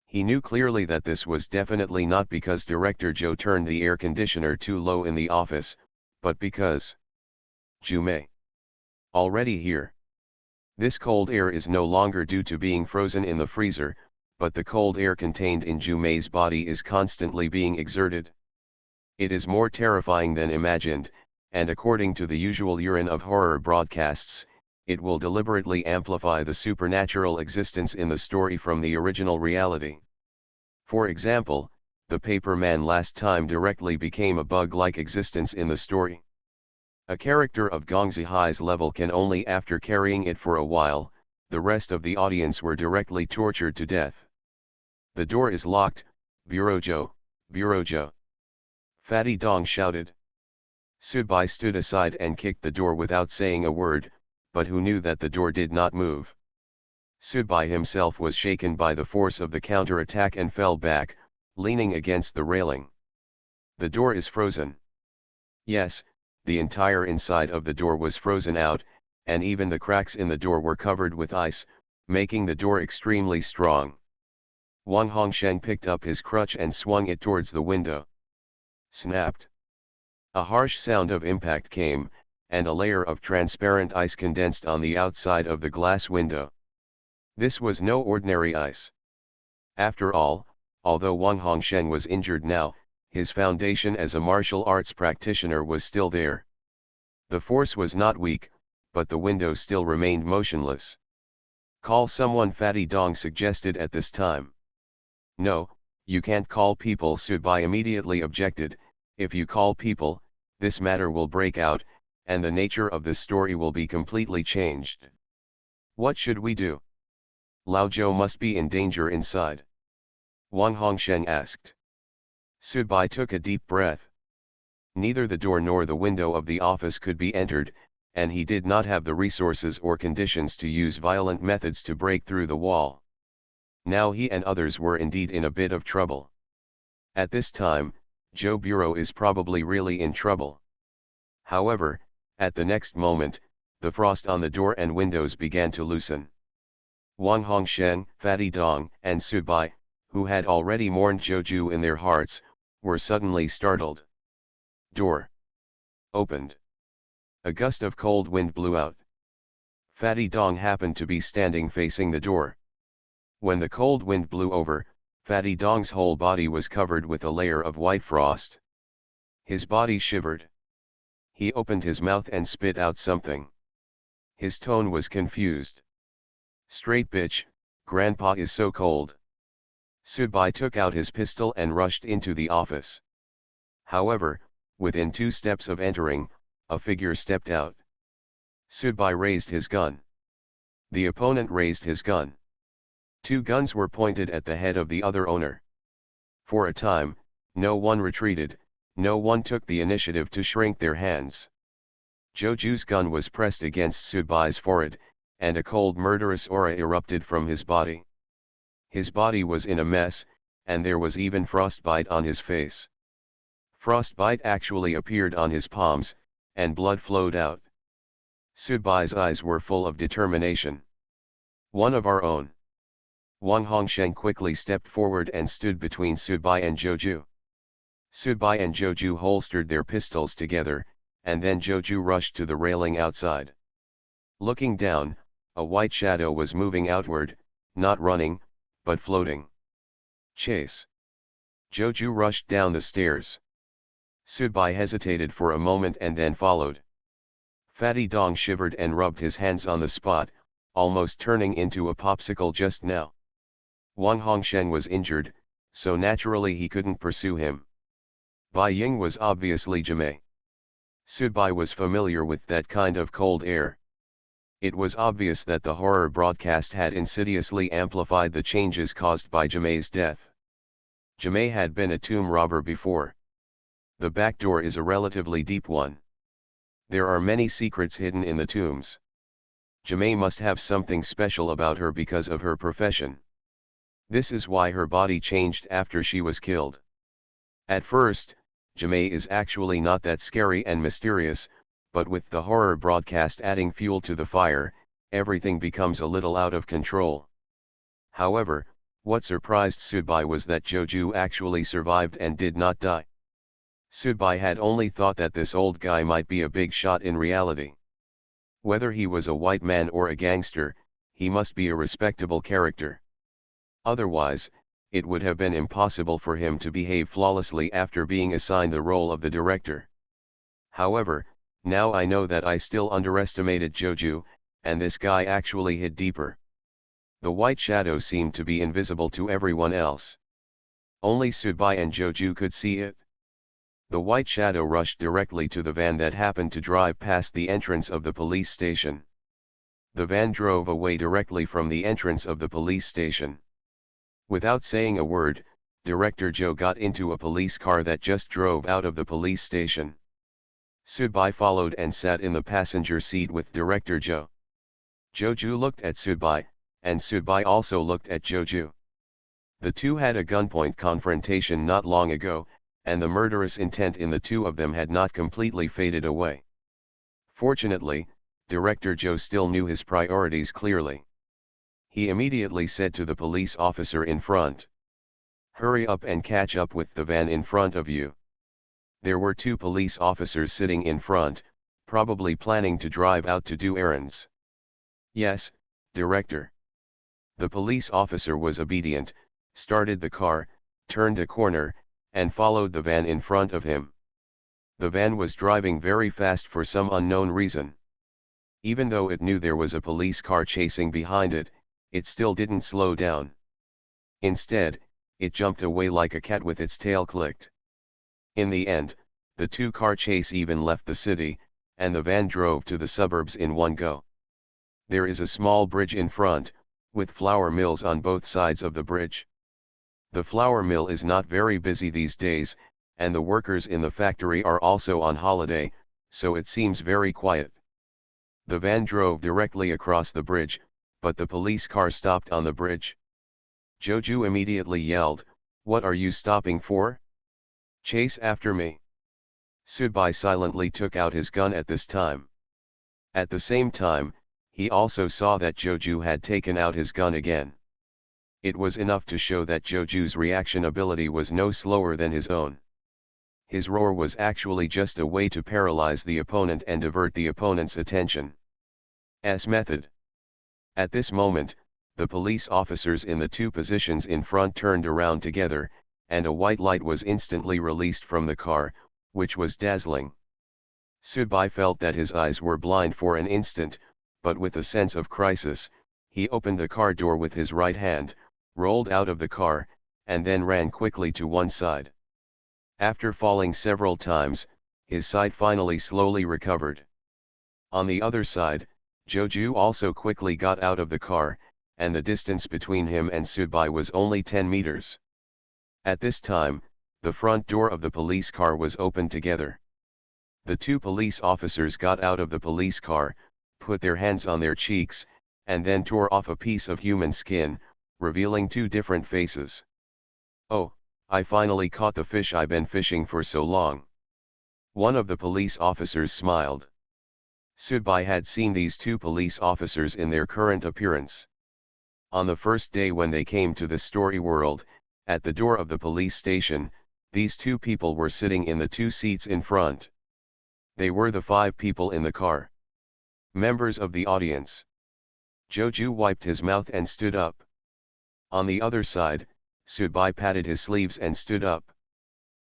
He knew clearly that this was definitely not because Director Zhou turned the air conditioner too low in the office, but because Jumei already here. This cold air is no longer due to being frozen in the freezer, but the cold air contained in Jumei's body is constantly being exerted. It is more terrifying than imagined, and according to the usual urine of horror broadcasts, it will deliberately amplify the supernatural existence in the story from the original reality. For example, the paper man last time directly became a bug-like existence in the story. A character of Gong Zihai's level can only after carrying it for a while, the rest of the audience were directly tortured to death. "The door is locked, Bureau Zhou, Bureau Zhou!" Fatty Dong shouted. Subai stood aside and kicked the door without saying a word, but who knew that the door did not move. Subai himself was shaken by the force of the counter-attack and fell back, leaning against the railing. "The door is frozen." Yes, the entire inside of the door was frozen out, and even the cracks in the door were covered with ice, making the door extremely strong. Wang Hongsheng picked up his crutch and swung it towards the window. Snapped. A harsh sound of impact came, and a layer of transparent ice condensed on the outside of the glass window. This was no ordinary ice. After all, although Wang Hongsheng was injured now, his foundation as a martial arts practitioner was still there. The force was not weak, but the window still remained motionless. "Call someone," Fatty Dong suggested at this time. "No, you can't call people," Subai immediately objected. "If you call people, this matter will break out, and the nature of the story will be completely changed." "What should we do?" "Lao Zhou must be in danger inside," Wang Hongsheng asked. Subai took a deep breath. Neither the door nor the window of the office could be entered, and he did not have the resources or conditions to use violent methods to break through the wall. Now he and others were indeed in a bit of trouble. At this time, Zhou Bureau is probably really in trouble. However, at the next moment, the frost on the door and windows began to loosen. Wang Hongsheng, Fatty Dong, and Subai, who had already mourned Zhou in their hearts, were suddenly startled. Door opened. A gust of cold wind blew out. Fatty Dong happened to be standing facing the door. When the cold wind blew over, Fatty Dong's whole body was covered with a layer of white frost. His body shivered. He opened his mouth and spit out something. His tone was confused. "Straight bitch, Grandpa is so cold." Subai took out his pistol and rushed into the office. However, within 2 steps of entering, a figure stepped out. Subai raised his gun. The opponent raised his gun. 2 guns were pointed at the head of the other owner. For a time, no one retreated, no one took the initiative to shrink their hands. Zhou's gun was pressed against Subai's forehead, and a cold murderous aura erupted from his body. His body was in a mess, and there was even frostbite on his face. Frostbite actually appeared on his palms, and blood flowed out. Subai's eyes were full of determination. "One of our own." Wang Hongsheng quickly stepped forward and stood between Subai and Zhou. Subai and Zhou holstered their pistols together, and then Zhou rushed to the railing outside. Looking down, a white shadow was moving outward, not running, but floating. "Chase!" Zhou rushed down the stairs. Subai hesitated for a moment and then followed. Fatty Dong shivered and rubbed his hands on the spot, almost turning into a popsicle just now. Wang Hongsheng was injured, so naturally he couldn't pursue him. Bai Ying was obviously Jimei. Subai was familiar with that kind of cold air. It was obvious that the horror broadcast had insidiously amplified the changes caused by Jimei's death. Jimei had been a tomb robber before. The back door is a relatively deep one. There are many secrets hidden in the tombs. Jimei must have something special about her because of her profession. This is why her body changed after she was killed. At first, Jimei is actually not that scary and mysterious, but with the horror broadcast adding fuel to the fire, everything becomes a little out of control. However, what surprised Subai was that Joju actually survived and did not die. Subai had only thought that this old guy might be a big shot in reality. Whether he was a white man or a gangster, he must be a respectable character. Otherwise, it would have been impossible for him to behave flawlessly after being assigned the role of the director. However, now I know that I still underestimated Joju, and this guy actually hid deeper. The white shadow seemed to be invisible to everyone else. Only Subai and Joju could see it. The white shadow rushed directly to the van that happened to drive past the entrance of the police station. The van drove away directly from the entrance of the police station. Without saying a word, Director Joe got into a police car that just drove out of the police station. Subai followed and sat in the passenger seat with Director Joe. Joju looked at Subai, and Subai also looked at Joju. The two had a gunpoint confrontation not long ago, and the murderous intent in the two of them had not completely faded away. Fortunately, Director Joe still knew his priorities clearly. He immediately said to the police officer in front, "Hurry up and catch up with the van in front of you." There were two police officers sitting in front, probably planning to drive out to do errands. "Yes, Director." The police officer was obedient, started the car, turned a corner, and followed the van in front of him. The van was driving very fast for some unknown reason. Even though it knew there was a police car chasing behind it, it still didn't slow down. Instead, it jumped away like a cat with its tail clicked. In the end, the two-car chase even left the city, and the van drove to the suburbs in one go. There is a small bridge in front, with flour mills on both sides of the bridge. The flour mill is not very busy these days, and the workers in the factory are also on holiday, so it seems very quiet. The van drove directly across the bridge, but the police car stopped on the bridge. Joju immediately yelled, "What are you stopping for? Chase after me." Subai silently took out his gun at this time. At the same time, he also saw that Joju had taken out his gun again. It was enough to show that Joju's reaction ability was no slower than his own. His roar was actually just a way to paralyze the opponent and divert the opponent's attention. S method. At this moment, the police officers in the two positions in front turned around together, and a white light was instantly released from the car, which was dazzling. Subai felt that his eyes were blind for an instant, but with a sense of crisis, he opened the car door with his right hand, rolled out of the car, and then ran quickly to one side. After falling several times, his sight finally slowly recovered. On the other side, Joju also quickly got out of the car, and the distance between him and Subai was only 10 meters. At this time, the front door of the police car was opened together. The two police officers got out of the police car, put their hands on their cheeks, and then tore off a piece of human skin, revealing two different faces. "Oh, I finally caught the fish I've been fishing for so long." One of the police officers smiled. Subai had seen these two police officers in their current appearance. On the first day when they came to the story world, at the door of the police station, these two people were sitting in the two seats in front. They were the 5 people in the car. Members of the audience. Joju wiped his mouth and stood up. On the other side, Subai patted his sleeves and stood up.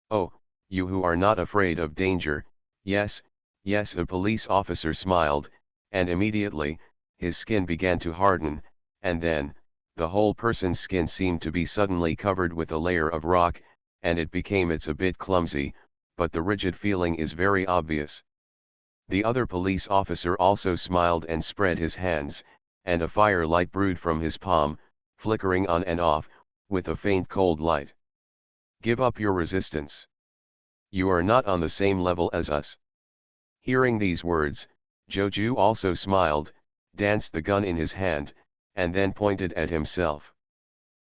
"Oh, you who are not afraid of danger, yes, yes," a police officer smiled, and immediately, his skin began to harden, and then, the whole person's skin seemed to be suddenly covered with a layer of rock, and it became it's a bit clumsy, but the rigid feeling is very obvious. The other police officer also smiled and spread his hands, and a fire light brewed from his palm, flickering on and off, with a faint cold light. Give up your resistance. You are not on the same level as us. Hearing these words, Joju also smiled, danced the gun in his hand, and then pointed at himself.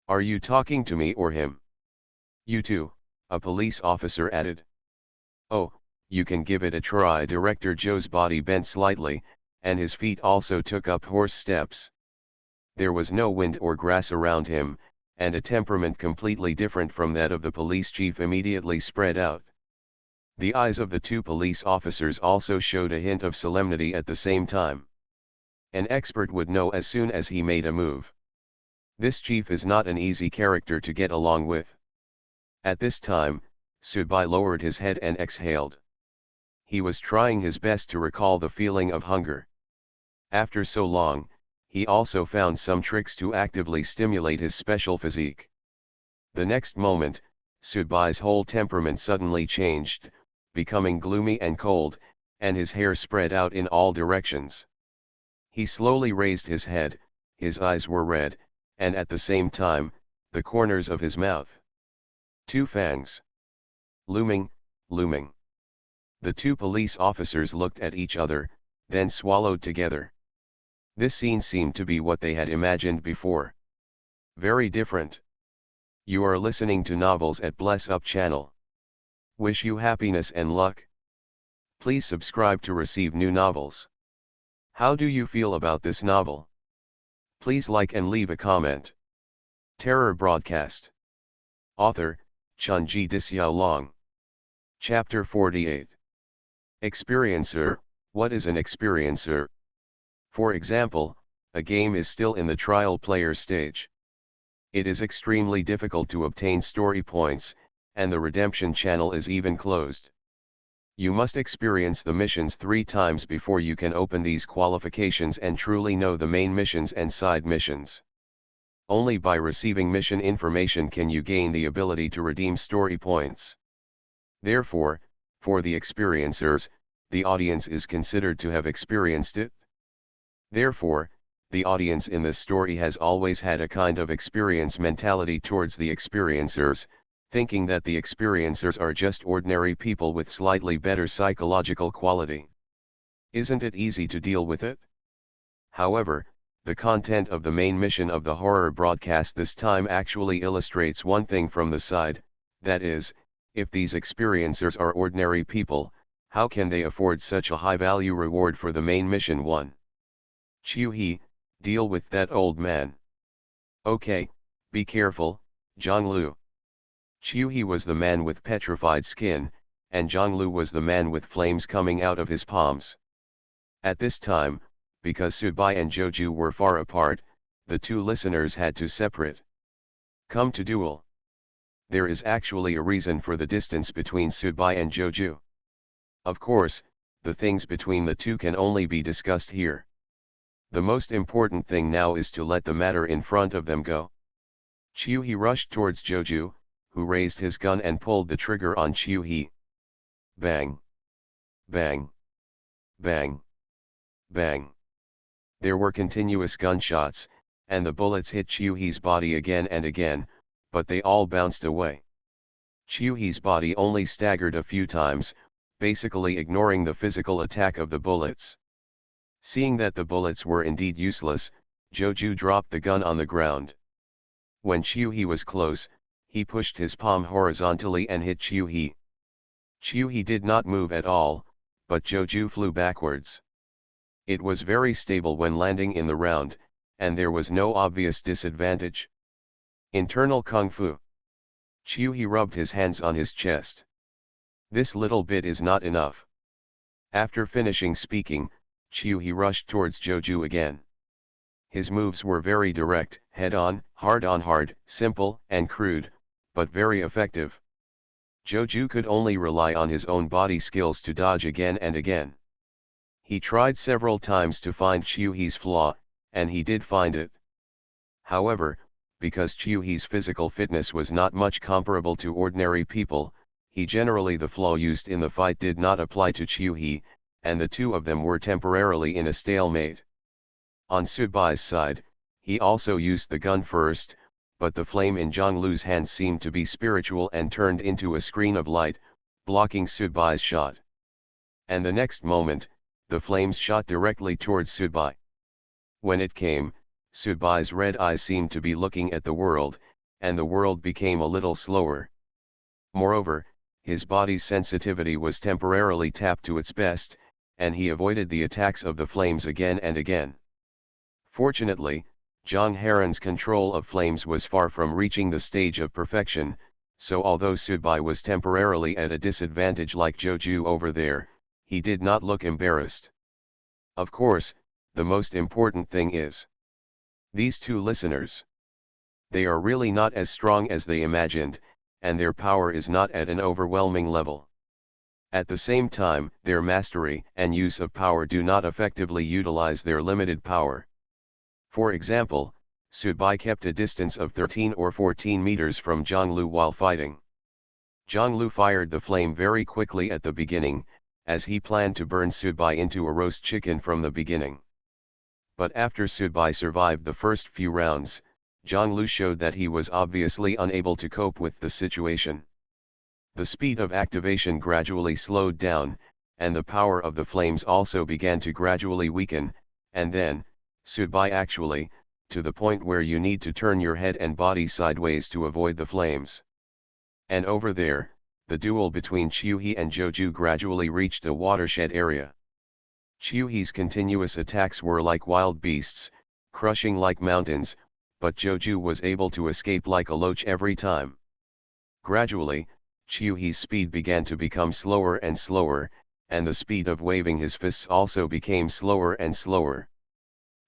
Are you talking to me or him? You too, a police officer added. Oh, you can give it a try. Director Joe's body bent slightly, and his feet also took up horse steps. There was no wind or grass around him, and a temperament completely different from that of the police chief immediately spread out. The eyes of the two police officers also showed a hint of solemnity at the same time. An expert would know as soon as he made a move. This chief is not an easy character to get along with. At this time, Subai lowered his head and exhaled. He was trying his best to recall the feeling of hunger. After so long, he also found some tricks to actively stimulate his special physique. The next moment, Subai's whole temperament suddenly changed, becoming gloomy and cold, and his hair spread out in all directions. He slowly raised his head, his eyes were red, and at the same time, the corners of his mouth. Two fangs. Looming, looming. The two police officers looked at each other, then swallowed together. This scene seemed to be what they had imagined before. Very different. You are listening to Novels at Bless Up channel. Wish you happiness and luck. Please subscribe to receive new novels. How do you feel about this novel? Please like and leave a comment. Terror Broadcast. Author, Chunji Dixiaolong. Chapter 48. Experiencer. What is an experiencer? For example, a game is still in the trial player stage. It is extremely difficult to obtain story points, and the redemption channel is even closed. You must experience the missions 3 times before you can open these qualifications and truly know the main missions and side missions. Only by receiving mission information can you gain the ability to redeem story points. Therefore, for the experiencers, the audience is considered to have experienced it. Therefore, the audience in this story has always had a kind of experience mentality towards the experiencers, thinking that the experiencers are just ordinary people with slightly better psychological quality. Isn't it easy to deal with it? However, the content of the main mission of the horror broadcast this time actually illustrates one thing from the side, that is, if these experiencers are ordinary people, how can they afford such a high value reward for the main mission 1? Chiu-hee, deal with that old man. Okay, be careful, Zhonglu. Chiu-hee was the man with petrified skin, and Zhonglu was the man with flames coming out of his palms. At this time, because Subai and Joju were far apart, the two listeners had to separate. Come to duel. There is actually a reason for the distance between Subai and Joju. Of course, the things between the two can only be discussed here. The most important thing now is to let the matter in front of them go. Chiu-hee rushed towards Joju, who raised his gun and pulled the trigger on Chiu-hee. Bang! Bang! Bang! Bang! There were continuous gunshots, and the bullets hit Chiu-hee's body again and again, but they all bounced away. Chiu-hee's body only staggered a few times, basically ignoring the physical attack of the bullets. Seeing that the bullets were indeed useless, Joju dropped the gun on the ground. When Chiu-hee was close, he pushed his palm horizontally and hit Chiu-hee. Chiu-hee did not move at all, but Joju flew backwards. It was very stable when landing in the round, and there was no obvious disadvantage. Internal Kung Fu. Chiu-hee rubbed his hands on his chest. This little bit is not enough. After finishing speaking, Chiu-hee rushed towards Joju again. His moves were very direct, head-on, hard-on-hard, simple and crude, but very effective. Joju could only rely on his own body skills to dodge again and again. He tried several times to find Chuhi's flaw, and he did find it. However, because Chuhi's physical fitness was not much comparable to ordinary people, the flaw used in the fight did not apply to Chuhi, and the two of them were temporarily in a stalemate. On Sudbai's side, he also used the gun first, but the flame in Zhonglu's hand seemed to be spiritual and turned into a screen of light, blocking Sudbai's shot. And the next moment, the flames shot directly towards Sudbai. When it came, Sudbai's red eyes seemed to be looking at the world, and the world became a little slower. Moreover, his body's sensitivity was temporarily tapped to its best, and he avoided the attacks of the flames again and again. Fortunately, Zhang Heron's control of flames was far from reaching the stage of perfection, so although Sudbai was temporarily at a disadvantage like Joju over there, he did not look embarrassed. Of course, the most important thing is these two listeners. They are really not as strong as they imagined, and their power is not at an overwhelming level. At the same time, their mastery and use of power do not effectively utilize their limited power. For example, Sudbai kept a distance of 13 or 14 meters from Zhonglu while fighting. Zhonglu fired the flame very quickly at the beginning, as he planned to burn Sudbai into a roast chicken from the beginning. But after Sudbai survived the first few rounds, Zhonglu showed that he was obviously unable to cope with the situation. The speed of activation gradually slowed down, and the power of the flames also began to gradually weaken, and then, Sudbai actually, to the point where you need to turn your head and body sideways to avoid the flames. And over there, the duel between Chuhi and Joju gradually reached a watershed area. Chuhi's continuous attacks were like wild beasts, crushing like mountains, but Joju was able to escape like a loach every time. Gradually, Chuhi's speed began to become slower and slower, and the speed of waving his fists also became slower and slower.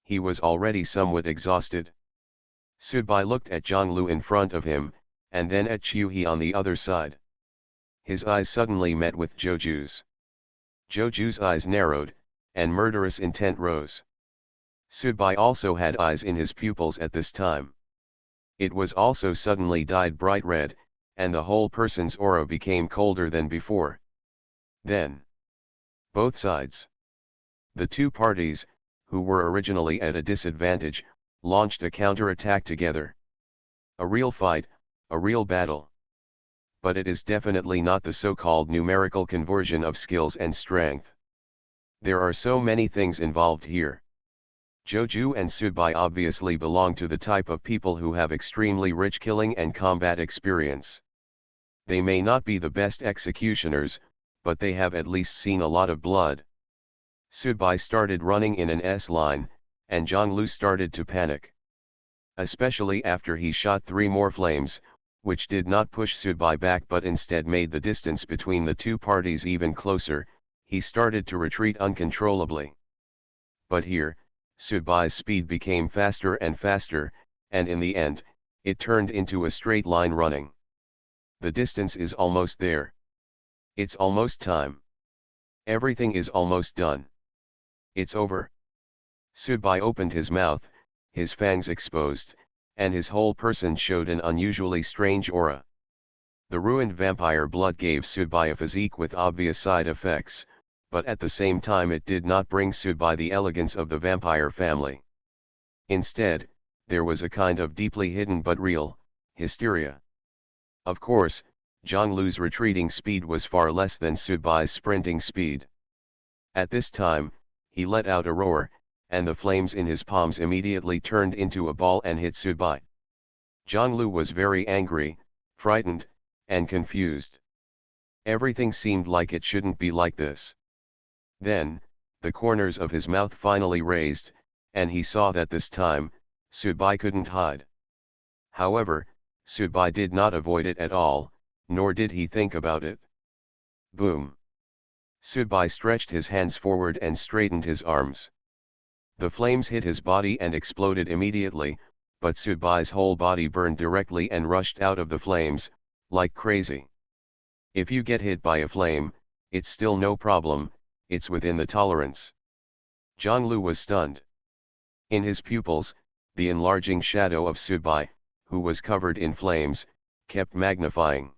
He was already somewhat exhausted. Sudbai looked at Zhonglu in front of him, and then at Chuhi on the other side. His eyes suddenly met with Joju's. Joju's eyes narrowed, and murderous intent rose. Sudbai also had eyes in his pupils at this time. It was also suddenly dyed bright red, and the whole person's aura became colder than before. Then, both sides, the two parties, who were originally at a disadvantage, launched a counter-attack together. A real fight, a real battle. But it is definitely not the so-called numerical conversion of skills and strength. There are so many things involved here. Joju and Sudbai obviously belong to the type of people who have extremely rich killing and combat experience. They may not be the best executioners, but they have at least seen a lot of blood. Sudbai started running in an S-line, and Zhonglu started to panic. Especially after he shot 3 more flames, which did not push Sudbai back but instead made the distance between the two parties even closer, he started to retreat uncontrollably. But here, Sudbai's speed became faster and faster, and in the end, it turned into a straight line running. The distance is almost there. It's almost time. Everything is almost done. It's over. Sudbai opened his mouth, his fangs exposed, and his whole person showed an unusually strange aura. The ruined vampire blood gave Sudbai a physique with obvious side effects, but at the same time it did not bring Sudbai the elegance of the vampire family. Instead, there was a kind of deeply hidden but real hysteria. Of course, Zhonglu's retreating speed was far less than Sudbai's sprinting speed. At this time, he let out a roar, and the flames in his palms immediately turned into a ball and hit Sudbai. Zhonglu was very angry, frightened, and confused. Everything seemed like it shouldn't be like this. Then, the corners of his mouth finally raised, and he saw that this time, Sudbai couldn't hide. However, Sudbai did not avoid it at all, nor did he think about it. Boom! Sudbai stretched his hands forward and straightened his arms. The flames hit his body and exploded immediately, but Sudbai's whole body burned directly and rushed out of the flames, like crazy. If you get hit by a flame, it's still no problem, it's within the tolerance. Zhonglu was stunned. In his pupils, the enlarging shadow of Subai, who was covered in flames, kept magnifying.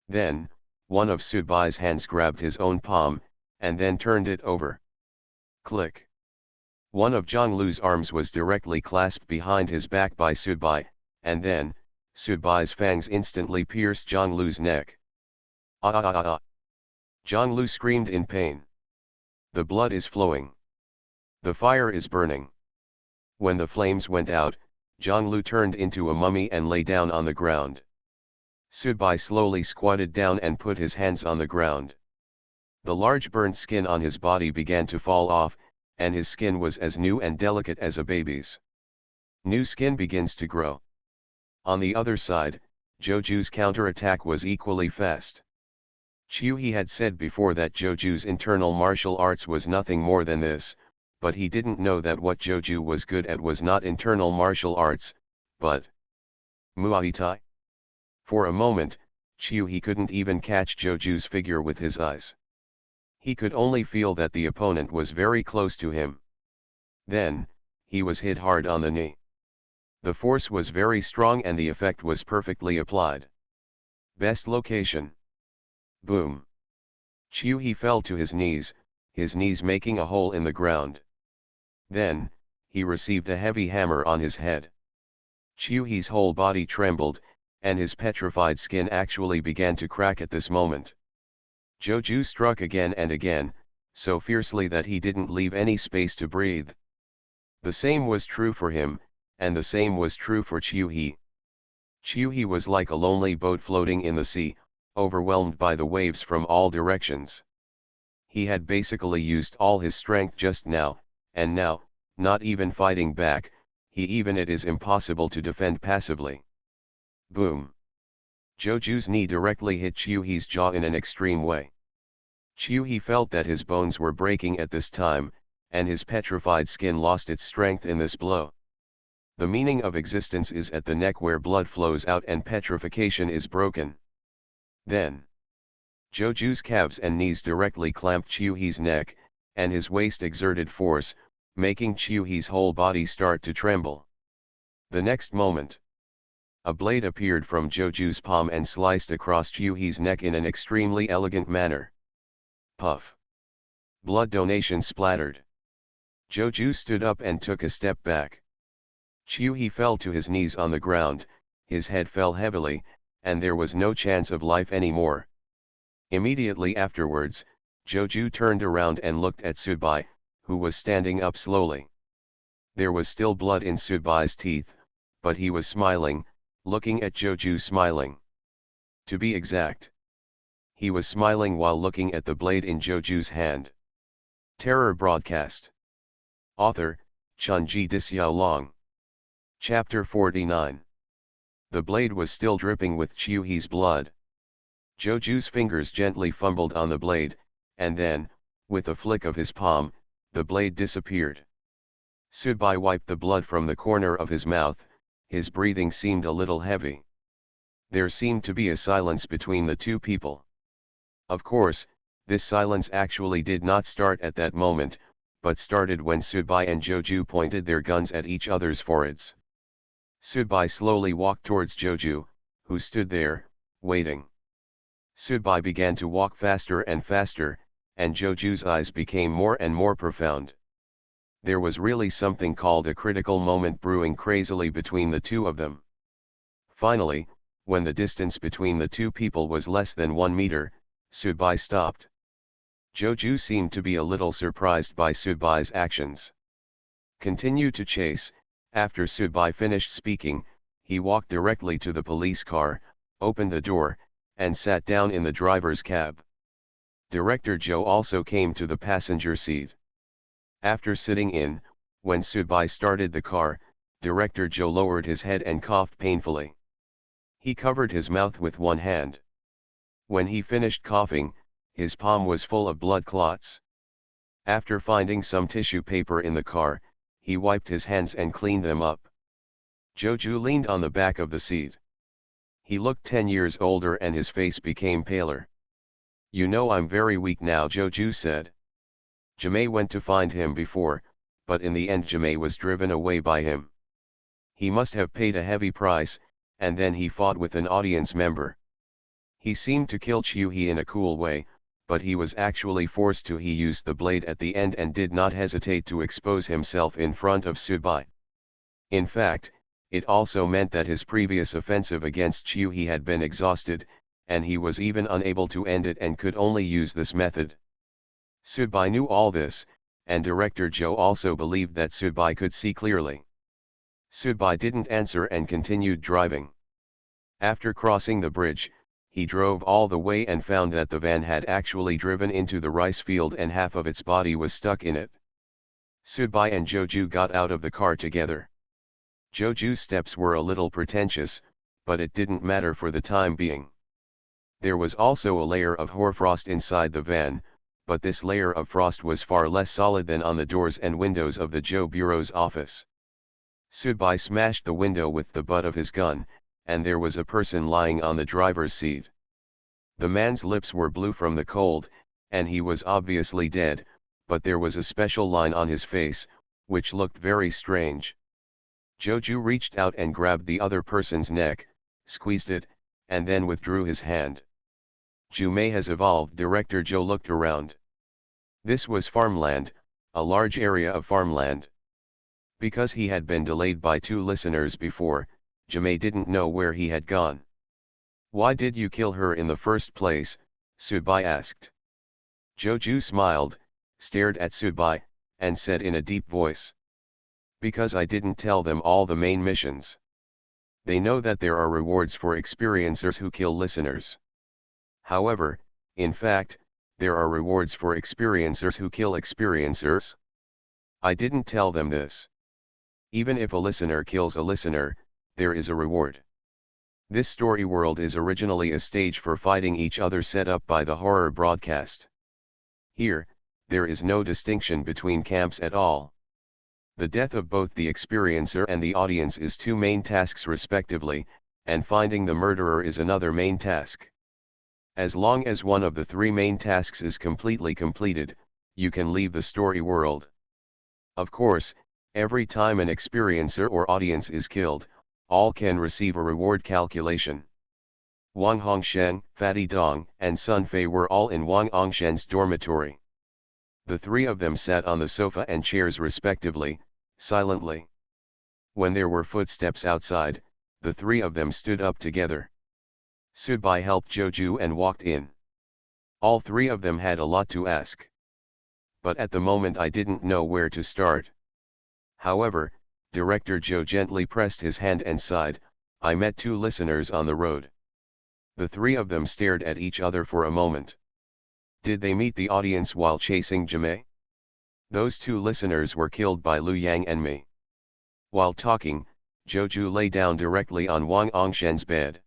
Then, one of Subai's hands grabbed his own palm, and then turned it over. Click. One of Zhonglu's arms was directly clasped behind his back by Subai, and then, Subai's fangs instantly pierced Zhonglu's neck. Ah ah ah ah! Zhonglu screamed in pain. The blood is flowing. The fire is burning. When the flames went out, Zhonglu turned into a mummy and lay down on the ground. Subai slowly squatted down and put his hands on the ground. The large burnt skin on his body began to fall off, and his skin was as new and delicate as a baby's. New skin begins to grow. On the other side, Joju's counterattack was equally fast. He had said before that Joju's internal martial arts was nothing more than this, but he didn't know that what Joju was good at was not internal martial arts, but Muay Thai. For a moment, he couldn't even catch Joju's figure with his eyes. He could only feel that the opponent was very close to him. Then, he was hit hard on the knee. The force was very strong and the effect was perfectly applied. Best location. Boom. He fell to his knees making a hole in the ground. Then, he received a heavy hammer on his head. Chiuhi's whole body trembled, and his petrified skin actually began to crack at this moment. Joju struck again and again, so fiercely that he didn't leave any space to breathe. The same was true for him, and the same was true for Chiuhi. Chiuhi was like a lonely boat floating in the sea, overwhelmed by the waves from all directions. He had basically used all his strength just now, and now, not even fighting back, it is impossible to defend passively. Boom. Joju's knee directly hit Chiuhi's jaw in an extreme way. Chiuhi felt that his bones were breaking at this time, and his petrified skin lost its strength in this blow. The meaning of existence is at the neck where blood flows out and petrification is broken. Then, Joju's calves and knees directly clamped Chiuhi's neck, and his waist exerted force, making Chiuhi's whole body start to tremble. The next moment, a blade appeared from Joju's palm and sliced across Chiuhi's neck in an extremely elegant manner. Puff. Blood donation splattered. Joju stood up and took a step back. Chiuhi fell to his knees on the ground, his head fell heavily, and there was no chance of life anymore. Immediately afterwards, Joju turned around and looked at Subai, who was standing up slowly. There was still blood in Subai's teeth, but he was smiling, looking at Joju smiling. To be exact, he was smiling while looking at the blade in Joju's hand. Terror Broadcast. Author, Chunji Dixiaolong. Chapter 49. The blade was still dripping with Chiuhi's blood. Joju's fingers gently fumbled on the blade, and then, with a flick of his palm, the blade disappeared. Subai wiped the blood from the corner of his mouth, his breathing seemed a little heavy. There seemed to be a silence between the two people. Of course, this silence actually did not start at that moment, but started when Subai and Joju pointed their guns at each other's foreheads. Subai slowly walked towards Joju, who stood there, waiting. Subai began to walk faster and faster, and Joju's eyes became more and more profound. There was really something called a critical moment brewing crazily between the two of them. Finally, when the distance between the two people was less than 1 meter, Subai stopped. Joju seemed to be a little surprised by Subai's actions. Continue to chase. After Subai finished speaking, he walked directly to the police car, opened the door, and sat down in the driver's cab. Director Joe also came to the passenger seat. After sitting in, when Subai started the car, Director Joe lowered his head and coughed painfully. He covered his mouth with one hand. When he finished coughing, his palm was full of blood clots. After finding some tissue paper in the car, he wiped his hands and cleaned them up. Joju leaned on the back of the seat. He looked 10 years older and his face became paler. "You know I'm very weak now," Joju said. Jimei went to find him before, but in the end Jimei was driven away by him. He must have paid a heavy price, and then he fought with an audience member. He seemed to kill Chiu-hee in a cool way, but he was actually forced to. He used the blade at the end and did not hesitate to expose himself in front of Subai. In fact, it also meant that his previous offensive against Chiu-hee had been exhausted, and he was even unable to end it and could only use this method. Subai knew all this, and director Joe also believed that Subai could see clearly. Subai didn't answer and continued driving. After crossing the bridge, he drove all the way and found that the van had actually driven into the rice field and half of its body was stuck in it. Subai and Joju got out of the car together. Joju's steps were a little pretentious, but it didn't matter for the time being. There was also a layer of hoarfrost inside the van, but this layer of frost was far less solid than on the doors and windows of the Joe Bureau's office. Subai smashed the window with the butt of his gun, and there was a person lying on the driver's seat. The man's lips were blue from the cold, and he was obviously dead, but there was a special line on his face, which looked very strange. Joju reached out and grabbed the other person's neck, squeezed it, and then withdrew his hand. Jumei has evolved. Director Joe looked around. This was farmland, a large area of farmland. Because he had been delayed by 2 listeners before, Jumei didn't know where he had gone. "Why did you kill her in the first place?" Subai asked. Joju smiled, stared at Subai, and said in a deep voice, "Because I didn't tell them all the main missions. They know that there are rewards for experiencers who kill listeners. However, in fact, there are rewards for experiencers who kill experiencers. I didn't tell them this. Even if a listener kills a listener, there is a reward. This story world is originally a stage for fighting each other set up by the horror broadcast. Here, there is no distinction between camps at all. The death of both the experiencer and the audience is 2 main tasks respectively, and finding the murderer is another main task. As long as one of the 3 main tasks is completely completed, you can leave the story world. Of course, every time an experiencer or audience is killed, all can receive a reward calculation. Wang Hongshen, Fatty Dong, and Sun Fei were all in Wang Hongshen's dormitory. The 3 of them sat on the sofa and chairs respectively, silently. When there were footsteps outside, the 3 of them stood up together. Subai helped Joju and walked in. All 3 of them had a lot to ask. But at the moment I didn't know where to start. However, Director Joe gently pressed his hand and sighed, "I met 2 listeners on the road." The 3 of them stared at each other for a moment. Did they meet the audience while chasing Jimei? Those 2 listeners were killed by Liu Yang and me. While talking, Joju lay down directly on Wang Hongshen's bed.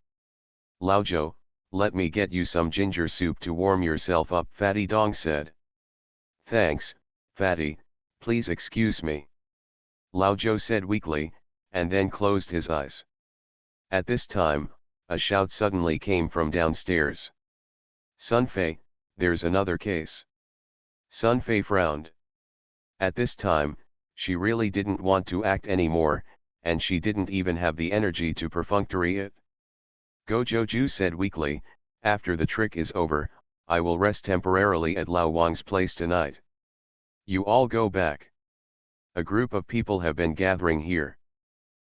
"Lao Zhou, let me get you some ginger soup to warm yourself up," Fatty Dong said. "Thanks, Fatty, please excuse me," Lao Zhou said weakly, and then closed his eyes. At this time, a shout suddenly came from downstairs. "Sun Fei, there's another case." Sun Fei frowned. At this time, she really didn't want to act anymore, and she didn't even have the energy to perfunctory it. "Go," Joju said weakly, "after the trick is over, I will rest temporarily at Lao Wang's place tonight. You all go back. A group of people have been gathering here.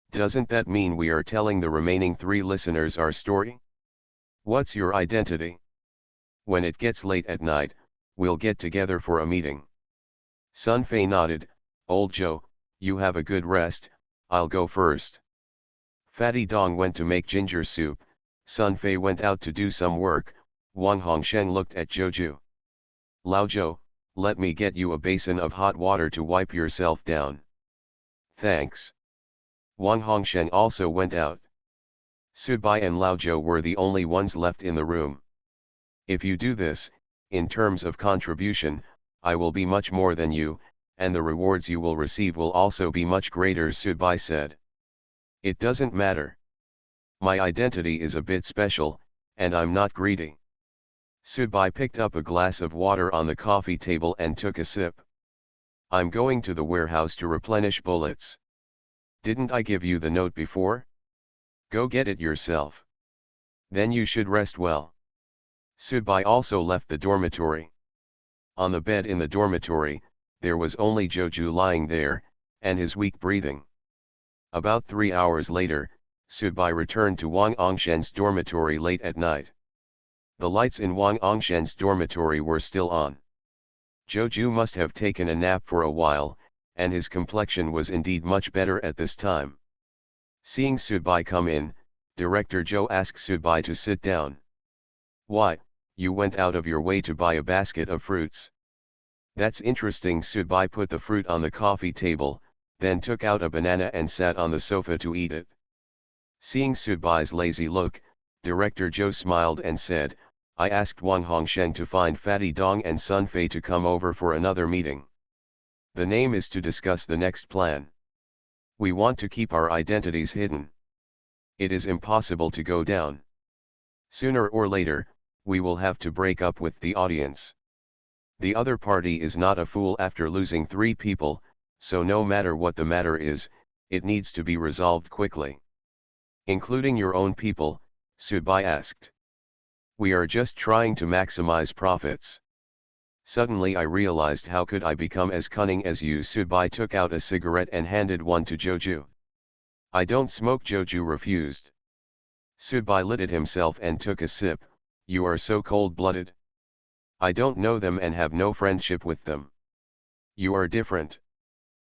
Doesn't that mean we are telling the remaining 3 listeners our story? What's your identity? When it gets late at night, we'll get together for a meeting." Sun Fei nodded. "Old Joe, you have a good rest, I'll go first." Fatty Dong went to make ginger soup, Sun Fei went out to do some work, Wang Hongshen looked at Joju. "Lao Zhou, let me get you a basin of hot water to wipe yourself down." "Thanks." Wang Hongshen also went out. Subai and Lao Zhou were the only ones left in the room. "If you do this, in terms of contribution, I will be much more than you, and the rewards you will receive will also be much greater," Subai said. "It doesn't matter. My identity is a bit special, and I'm not greedy." Subai picked up a glass of water on the coffee table and took a sip. I'm going to the warehouse to replenish bullets. Didn't I give you the note before? Go get it yourself. Then you should rest well. Sudbai also left the dormitory. On the bed in the dormitory, there was only Joju lying there, and his weak breathing. About 3 hours later, Sudbai returned to Wang Angshen's dormitory late at night. The lights in Wang Angshen's dormitory were still on. Joju must have taken a nap for a while, and his complexion was indeed much better at this time. Seeing Sudbai come in, Director Zhou asked Sudbai to sit down. Why, you went out of your way to buy a basket of fruits. That's interesting. Sudbai put the fruit on the coffee table, then took out a banana and sat on the sofa to eat it. Seeing Sudbai's lazy look, Director Zhou smiled and said, I asked Wang Hongsheng to find Fatty Dong and Sun Fei to come over for another meeting. The name is to discuss the next plan. We want to keep our identities hidden. It is impossible to go down. Sooner or later, we will have to break up with the audience. The other party is not a fool after losing 3 people, so no matter what the matter is, it needs to be resolved quickly. Including your own people, Sudbai asked. We are just trying to maximize profits. Suddenly I realized how could I become as cunning as you. Sudbai took out a cigarette and handed one to Joju. I don't smoke. Joju refused. Sudbai lit it himself and took a sip. You are so cold-blooded. I don't know them and have no friendship with them. You are different.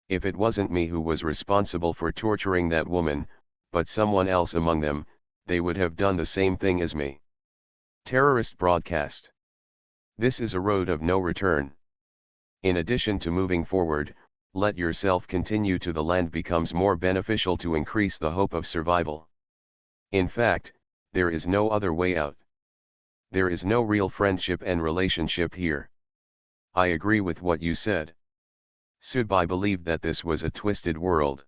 If it wasn't me who was responsible for torturing that woman, but someone else among them, they would have done the same thing as me. Terrorist broadcast. This is a road of no return. In addition to moving forward, let yourself continue to the land becomes more beneficial to increase the hope of survival. In fact, there is no other way out. There is no real friendship and relationship here. I agree with what you said. Sudbai believed that this was a twisted world.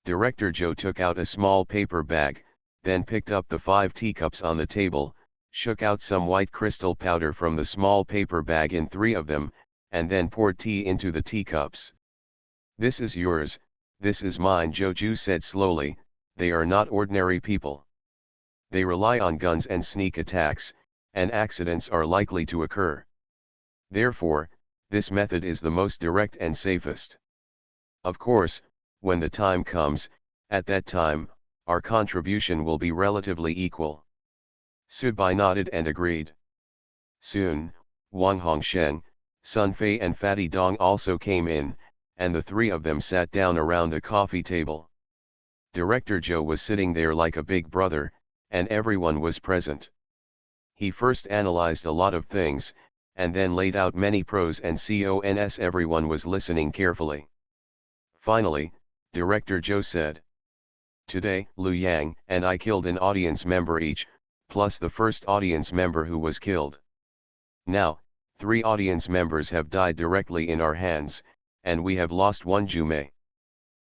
Director Zhou took out a small paper bag, then picked up the 5 teacups on the table, shook out some white crystal powder from the small paper bag in 3 of them, and then poured tea into the teacups. This is yours, this is mine. Joju said slowly, they are not ordinary people. They rely on guns and sneak attacks, and accidents are likely to occur. Therefore, this method is the most direct and safest. Of course, when the time comes, at that time, our contribution will be relatively equal. Sudbai nodded and agreed. Soon, Wang Hongsheng, Sun Fei and Fatty Dong also came in, and the 3 of them sat down around the coffee table. Director Zhou was sitting there like a big brother, and everyone was present. He first analyzed a lot of things, and then laid out many pros and cons. Everyone was listening carefully. Finally, Director Zhou said, Today, Liu Yang and I killed an audience member each, plus the first audience member who was killed. Now, 3 audience members have died directly in our hands, and we have lost 1 Jumei.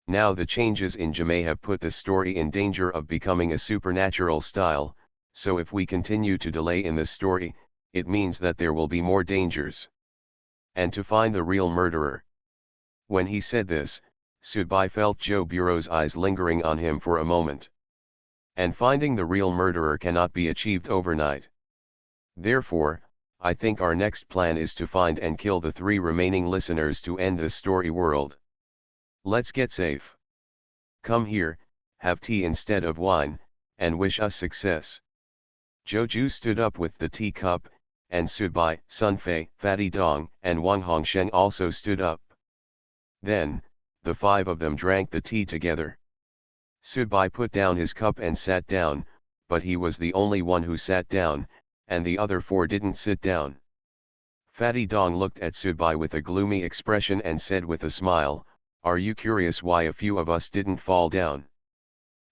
Now the changes in Jumei have put the story in danger of becoming a supernatural style, so if we continue to delay in the story, it means that there will be more dangers. And to find the real murderer. When he said this, Sudbai felt Zhou Bureau's eyes lingering on him for a moment. And finding the real murderer cannot be achieved overnight. Therefore, I think our next plan is to find and kill the 3 remaining listeners to end this story world. Let's get safe. Come here, have tea instead of wine, and wish us success. Joju stood up with the teacup, and Sudbai, Sun Fei, Fatty Dong, and Wang Hongsheng also stood up. Then, the 5 of them drank the tea together. Sudbai put down his cup and sat down, but he was the only one who sat down, and the other 4 didn't sit down. Fatty Dong looked at Sudbai with a gloomy expression and said with a smile, Are you curious why a few of us didn't fall down?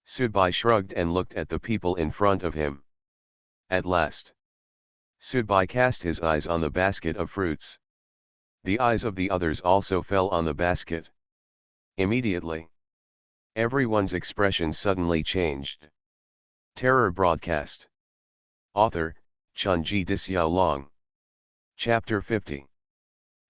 Sudbai shrugged and looked at the people in front of him. At last, Sudbai cast his eyes on the basket of fruits. The eyes of the others also fell on the basket. Immediately, everyone's expression suddenly changed. Terror broadcast. Author, Chunji Dixiaolong. Chapter 50.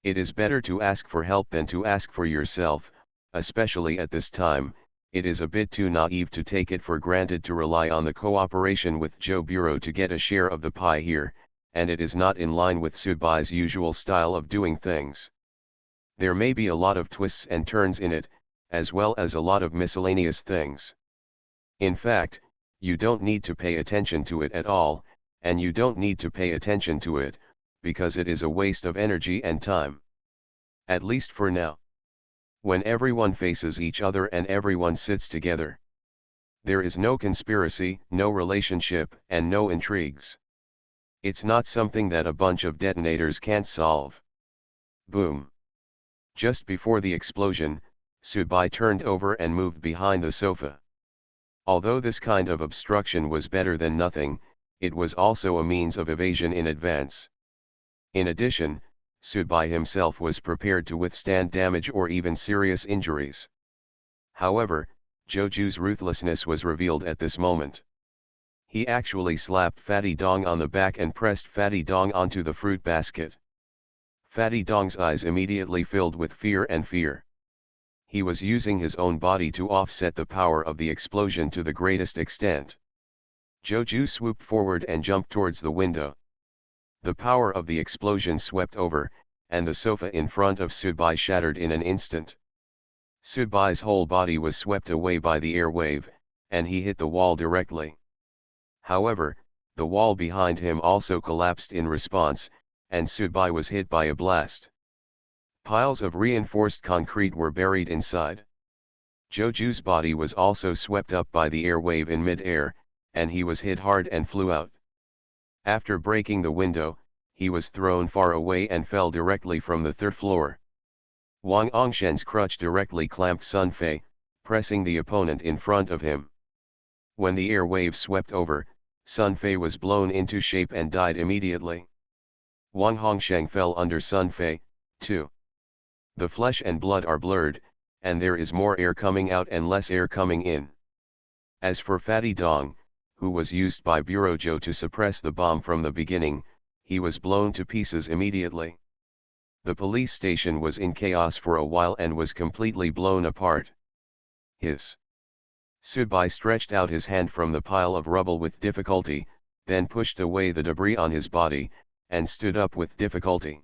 It is better to ask for help than to ask for yourself, especially at this time. It is a bit too naive to take it for granted to rely on the cooperation with Joe Bureau to get a share of the pie here, and it is not in line with Subai's usual style of doing things. There may be a lot of twists and turns in it, as well as a lot of miscellaneous things. In fact, you don't need to pay attention to it at all, and you don't need to pay attention to it, because it is a waste of energy and time. At least for now. When everyone faces each other and everyone sits together. There is no conspiracy, no relationship, and no intrigues. It's not something that a bunch of detonators can't solve. Boom. Just before the explosion, Subai turned over and moved behind the sofa. Although this kind of obstruction was better than nothing, it was also a means of evasion in advance. In addition, Subai himself was prepared to withstand damage or even serious injuries. However, Joju's ruthlessness was revealed at this moment. He actually slapped Fatty Dong on the back and pressed Fatty Dong onto the fruit basket. Fatty Dong's eyes immediately filled with fear and fear. He was using his own body to offset the power of the explosion to the greatest extent. Joju swooped forward and jumped towards the window. The power of the explosion swept over, and the sofa in front of Subai shattered in an instant. Subai's whole body was swept away by the air wave, and he hit the wall directly. However, the wall behind him also collapsed in response, and Subai was hit by a blast. Piles of reinforced concrete were buried inside. Joju's body was also swept up by the air wave in mid-air, and he was hit hard and flew out. After breaking the window, he was thrown far away and fell directly from the third floor. Wang Ongshen's crutch directly clamped Sun Fei, pressing the opponent in front of him. When the air wave swept over, Sun Fei was blown into shape and died immediately. Wang Hongsheng fell under Sun Fei, too. The flesh and blood are blurred, and there is more air coming out and less air coming in. As for Fatty Dong, who was used by Bureau Joe to suppress the bomb from the beginning, he was blown to pieces immediately. The police station was in chaos for a while and was completely blown apart. Subai stretched out his hand from the pile of rubble with difficulty, then pushed away the debris on his body, and stood up with difficulty.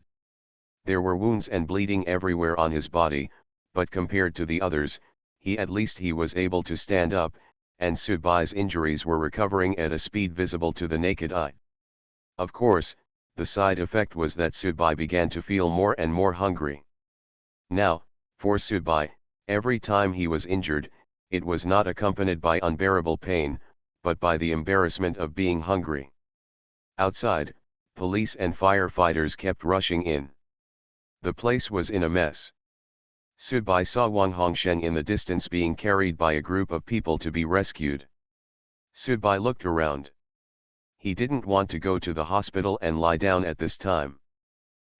There were wounds and bleeding everywhere on his body, but compared to the others, at least he was able to stand up, and Subai's injuries were recovering at a speed visible to the naked eye. Of course, the side effect was that Subai began to feel more and more hungry. Now, for Subai, every time he was injured, it was not accompanied by unbearable pain, but by the embarrassment of being hungry. Outside, police and firefighters kept rushing in. The place was in a mess. Subai saw Wang Hongsheng in the distance being carried by a group of people to be rescued. Subai looked around. He didn't want to go to the hospital and lie down at this time.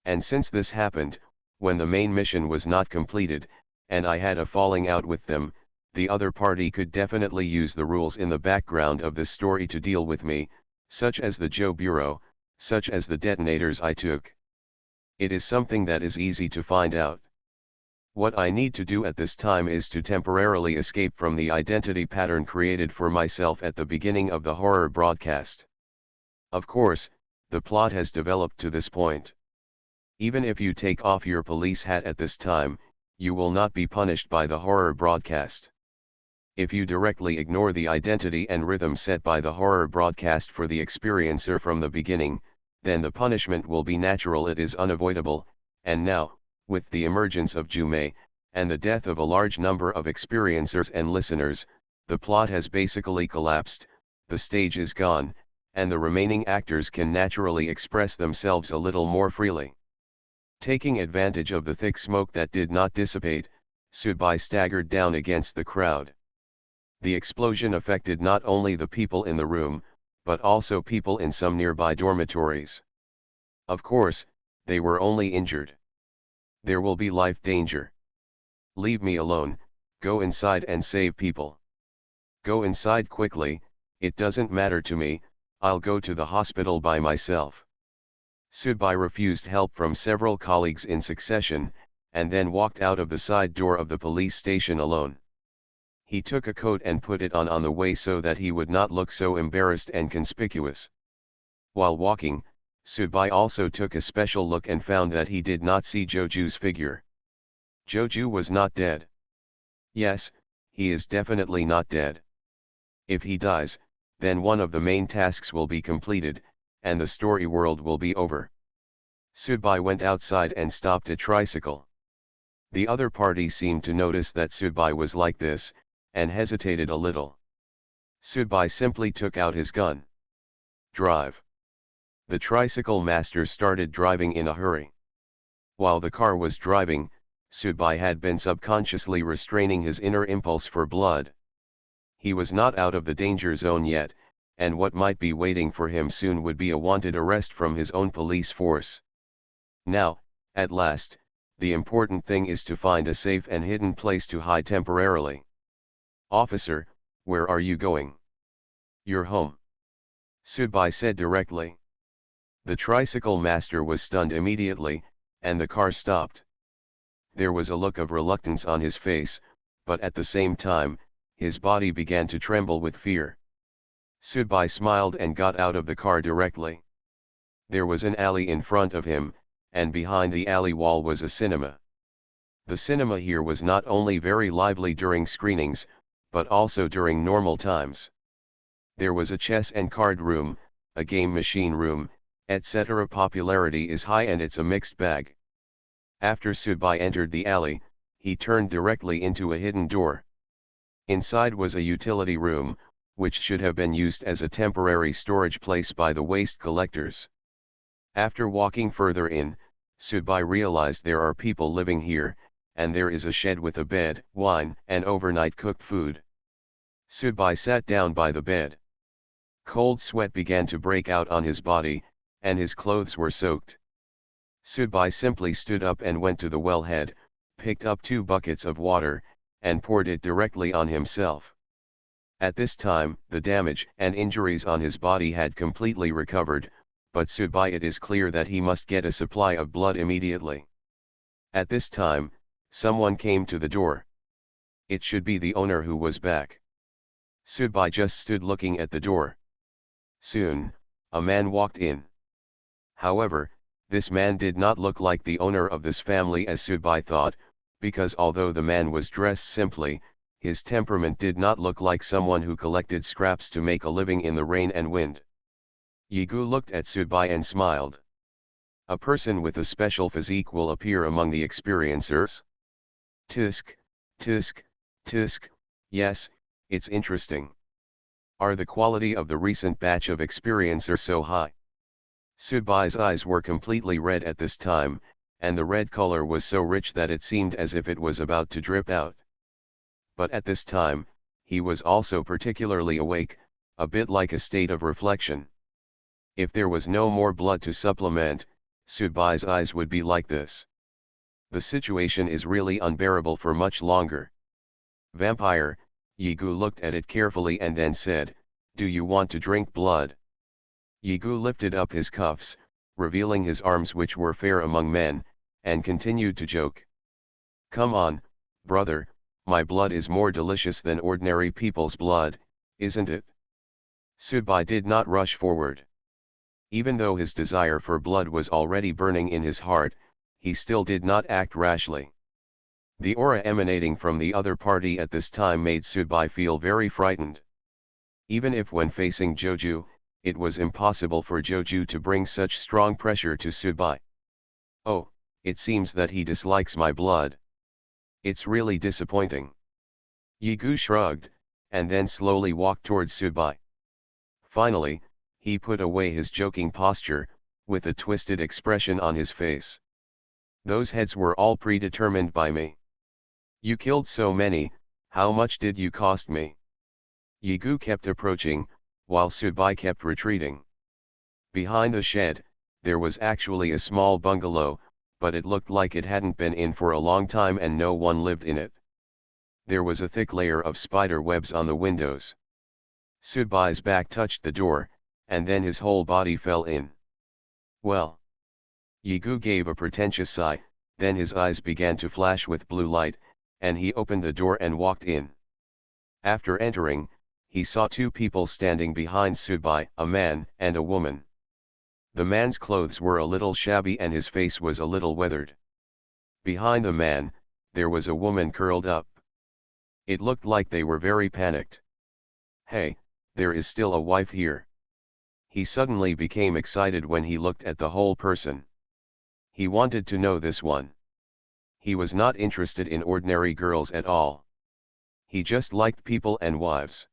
And since this happened, when the main mission was not completed, and I had a falling out with them, the other party could definitely use the rules in the background of this story to deal with me, such as the Joe Bureau, such as the detonators I took. It is something that is easy to find out. What I need to do at this time is to temporarily escape from the identity pattern created for myself at the beginning of the horror broadcast. Of course, the plot has developed to this point. Even if you take off your police hat at this time, you will not be punished by the horror broadcast. If you directly ignore the identity and rhythm set by the horror broadcast for the experiencer from the beginning, then the punishment will be natural, it is unavoidable, and now, with the emergence of Jumei, and the death of a large number of experiencers and listeners, the plot has basically collapsed, the stage is gone, and the remaining actors can naturally express themselves a little more freely. Taking advantage of the thick smoke that did not dissipate, Subai staggered down against the crowd. The explosion affected not only the people in the room, but also people in some nearby dormitories. Of course, they were only injured. There will be life danger. Leave me alone, go inside and save people. Go inside quickly, it doesn't matter to me, I'll go to the hospital by myself. Sudbai refused help from several colleagues in succession, and then walked out of the side door of the police station alone. He took a coat and put it on the way so that he would not look so embarrassed and conspicuous. While walking, Sudbai also took a special look and found that he did not see Joju's figure. Joju was not dead. Yes, he is definitely not dead. If he dies, then one of the main tasks will be completed, and the story world will be over. Sudbai went outside and stopped a tricycle. The other party seemed to notice that Sudbai was like this, and hesitated a little. Sudbai simply took out his gun. Drive. The tricycle master started driving in a hurry. While the car was driving, Sudbai had been subconsciously restraining his inner impulse for blood. He was not out of the danger zone yet, and what might be waiting for him soon would be a wanted arrest from his own police force. Now, at last, the important thing is to find a safe and hidden place to hide temporarily. Officer, where are you going? You're home. Sudbai said directly. The tricycle master was stunned immediately, and the car stopped. There was a look of reluctance on his face, but at the same time, his body began to tremble with fear. Sudbai smiled and got out of the car directly. There was an alley in front of him, and behind the alley wall was a cinema. The cinema here was not only very lively during screenings, but also during normal times. There was a chess and card room, a game machine room, etc. Popularity is high and it's a mixed bag. After Sudbai entered the alley, he turned directly into a hidden door. Inside was a utility room, which should have been used as a temporary storage place by the waste collectors. After walking further in, Sudbai realized there are people living here, and there is a shed with a bed, wine, and overnight cooked food. Sudbai sat down by the bed. Cold sweat began to break out on his body, and his clothes were soaked. Sudbai simply stood up and went to the wellhead, picked up 2 buckets of water, and poured it directly on himself. At this time, the damage and injuries on his body had completely recovered, but Sudbai it is clear that he must get a supply of blood immediately. At this time, someone came to the door. It should be the owner who was back. Sudbai just stood looking at the door. Soon, a man walked in. However, this man did not look like the owner of this family as Sudbai thought, because although the man was dressed simply, his temperament did not look like someone who collected scraps to make a living in the rain and wind. Yigu looked at Sudbai and smiled. A person with a special physique will appear among the experiencers. Tisk, tisk, tisk, yes, it's interesting. Are the quality of the recent batch of experiencers so high? Sudbai's eyes were completely red at this time, and the red color was so rich that it seemed as if it was about to drip out. But at this time, he was also particularly awake, a bit like a state of reflection. If there was no more blood to supplement, Sudbai's eyes would be like this. The situation is really unbearable for much longer. Vampire, Yigu looked at it carefully and then said, "Do you want to drink blood?" Yigu lifted up his cuffs, revealing his arms which were fair among men, and continued to joke. "Come on, brother, my blood is more delicious than ordinary people's blood, isn't it?" Sudbai did not rush forward. Even though his desire for blood was already burning in his heart, he still did not act rashly. The aura emanating from the other party at this time made Sudbai feel very frightened. Even if when facing Joju, it was impossible for Joju to bring such strong pressure to Sudbai. "Oh, it seems that he dislikes my blood. It's really disappointing." Yigu shrugged, and then slowly walked towards Sudbai. Finally, he put away his joking posture, with a twisted expression on his face. "Those heads were all predetermined by me. You killed so many, how much did you cost me?" Yigu kept approaching, while Sudbai kept retreating. Behind the shed, there was actually a small bungalow, but it looked like it hadn't been in for a long time and no one lived in it. There was a thick layer of spider webs on the windows. Sudbai's back touched the door, and then his whole body fell in. "Well, Yigu gave a pretentious sigh, then his eyes began to flash with blue light, and he opened the door and walked in. After entering, he saw two people standing behind Subai, a man and a woman. The man's clothes were a little shabby and his face was a little weathered. Behind the man, there was a woman curled up. It looked like they were very panicked. "Hey, there is still a wife here." He suddenly became excited when he looked at the whole person. He wanted to know this one. He was not interested in ordinary girls at all. He just liked people and wives.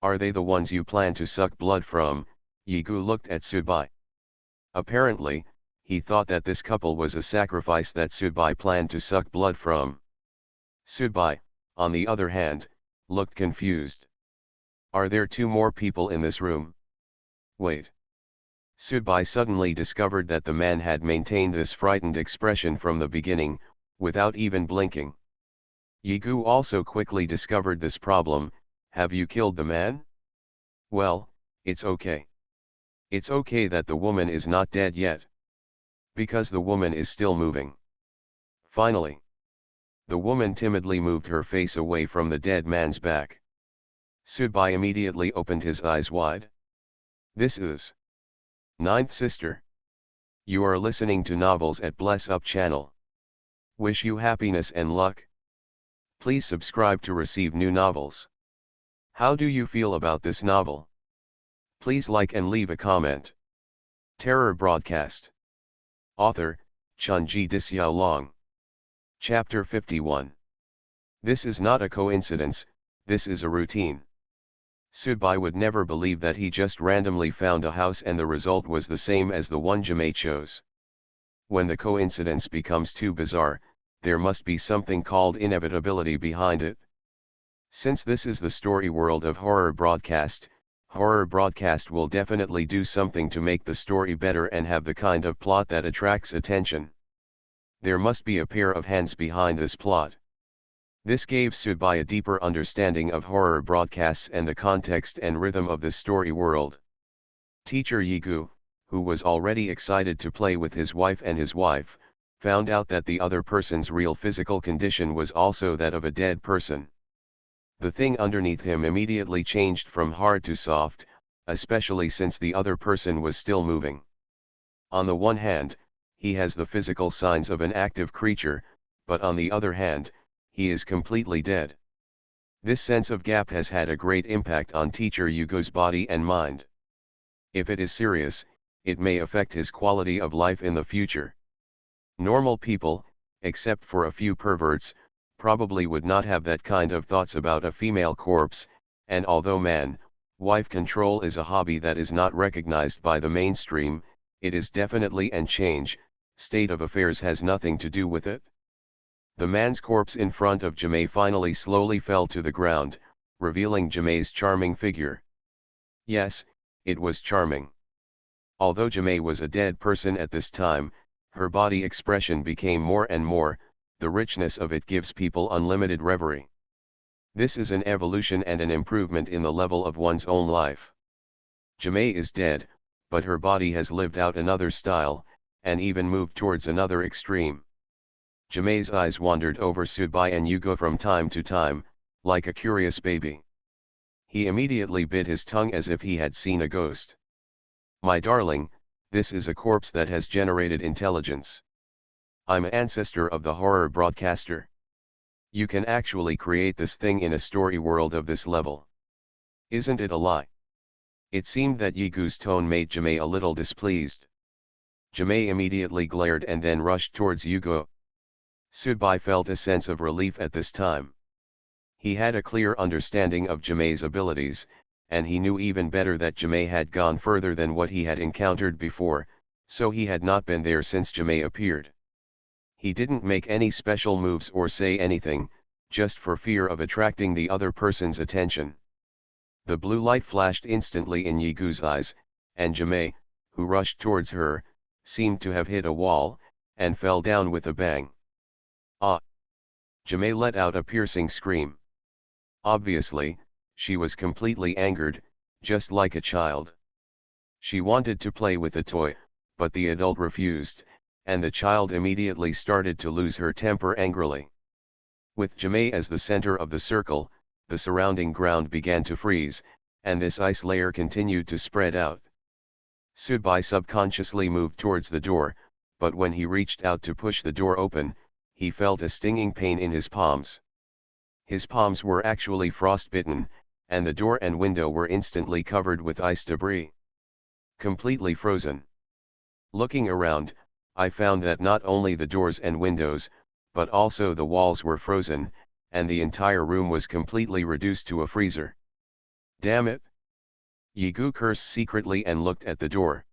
"Are they the ones you plan to suck blood from?" Yigu looked at Subai. Apparently, he thought that this couple was a sacrifice that Subai planned to suck blood from. Subai, on the other hand, looked confused. "Are there two more people in this room?" "Wait." Subai suddenly discovered that the man had maintained this frightened expression from the beginning, without even blinking. Yigu also quickly discovered this problem. "Have you killed the man?" "Well, it's okay. It's okay that the woman is not dead yet. Because the woman is still moving." Finally, the woman timidly moved her face away from the dead man's back. Subai immediately opened his eyes wide. This is Ninth Sister. You are listening to novels at Bless Up channel. Wish you happiness and luck. Please subscribe to receive new novels. How do you feel about this novel? Please like and leave a comment. Terror Broadcast. Author, Chunji Dixiaolong. Chapter 51. This is not a coincidence, this is a routine. Subai would never believe that he just randomly found a house and the result was the same as the one Jimei chose. When the coincidence becomes too bizarre, there must be something called inevitability behind it. Since this is the story world of Horror Broadcast will definitely do something to make the story better and have the kind of plot that attracts attention. There must be a pair of hands behind this plot. This gave Subai a deeper understanding of horror broadcasts and the context and rhythm of this story world. Teacher Yigu, who was already excited to play with his wife and his wife, found out that the other person's real physical condition was also that of a dead person. The thing underneath him immediately changed from hard to soft, especially since the other person was still moving. On the one hand, he has the physical signs of an active creature, but on the other hand, he is completely dead. This sense of gap has had a great impact on teacher Yugo's body and mind. If it is serious, it may affect his quality of life in the future. Normal people, except for a few perverts, probably would not have that kind of thoughts about a female corpse, and although man-wife control is a hobby that is not recognized by the mainstream, it is definitely and state of affairs has nothing to do with it. The man's corpse in front of Jimei finally slowly fell to the ground, revealing Jimei's charming figure. Yes, it was charming. Although Jimei was a dead person at this time, her body expression became more and more, the richness of it gives people unlimited reverie. This is an evolution and an improvement in the level of one's own life. Jimei is dead, but her body has lived out another style, and even moved towards another extreme. Jimei's eyes wandered over Subai and Yugo from time to time, like a curious baby. He immediately bit his tongue as if he had seen a ghost. "My darling, this is a corpse that has generated intelligence. I'm an ancestor of the horror broadcaster. You can actually create this thing in a story world of this level. Isn't it a lie?" It seemed that Yigu's tone made Jimei a little displeased. Jimei immediately glared and then rushed towards Yugo. Subai felt a sense of relief at this time. He had a clear understanding of Jimei's abilities, and he knew even better that Jimei had gone further than what he had encountered before, so he had not been there since Jimei appeared. He didn't make any special moves or say anything, just for fear of attracting the other person's attention. The blue light flashed instantly in Yigu's eyes, and Jimei, who rushed towards her, seemed to have hit a wall, and fell down with a bang. "Ah!" Jimei let out a piercing scream. Obviously, she was completely angered, just like a child. She wanted to play with the toy, but the adult refused, and the child immediately started to lose her temper angrily. With Jamae as the center of the circle, the surrounding ground began to freeze, and this ice layer continued to spread out. Subai subconsciously moved towards the door, but when he reached out to push the door open, he felt a stinging pain in his palms. His palms were actually frostbitten, and the door and window were instantly covered with ice debris. Completely frozen. Looking around, I found that not only the doors and windows, but also the walls were frozen, and the entire room was completely reduced to a freezer. Damn it! Yigu cursed secretly and looked at the door.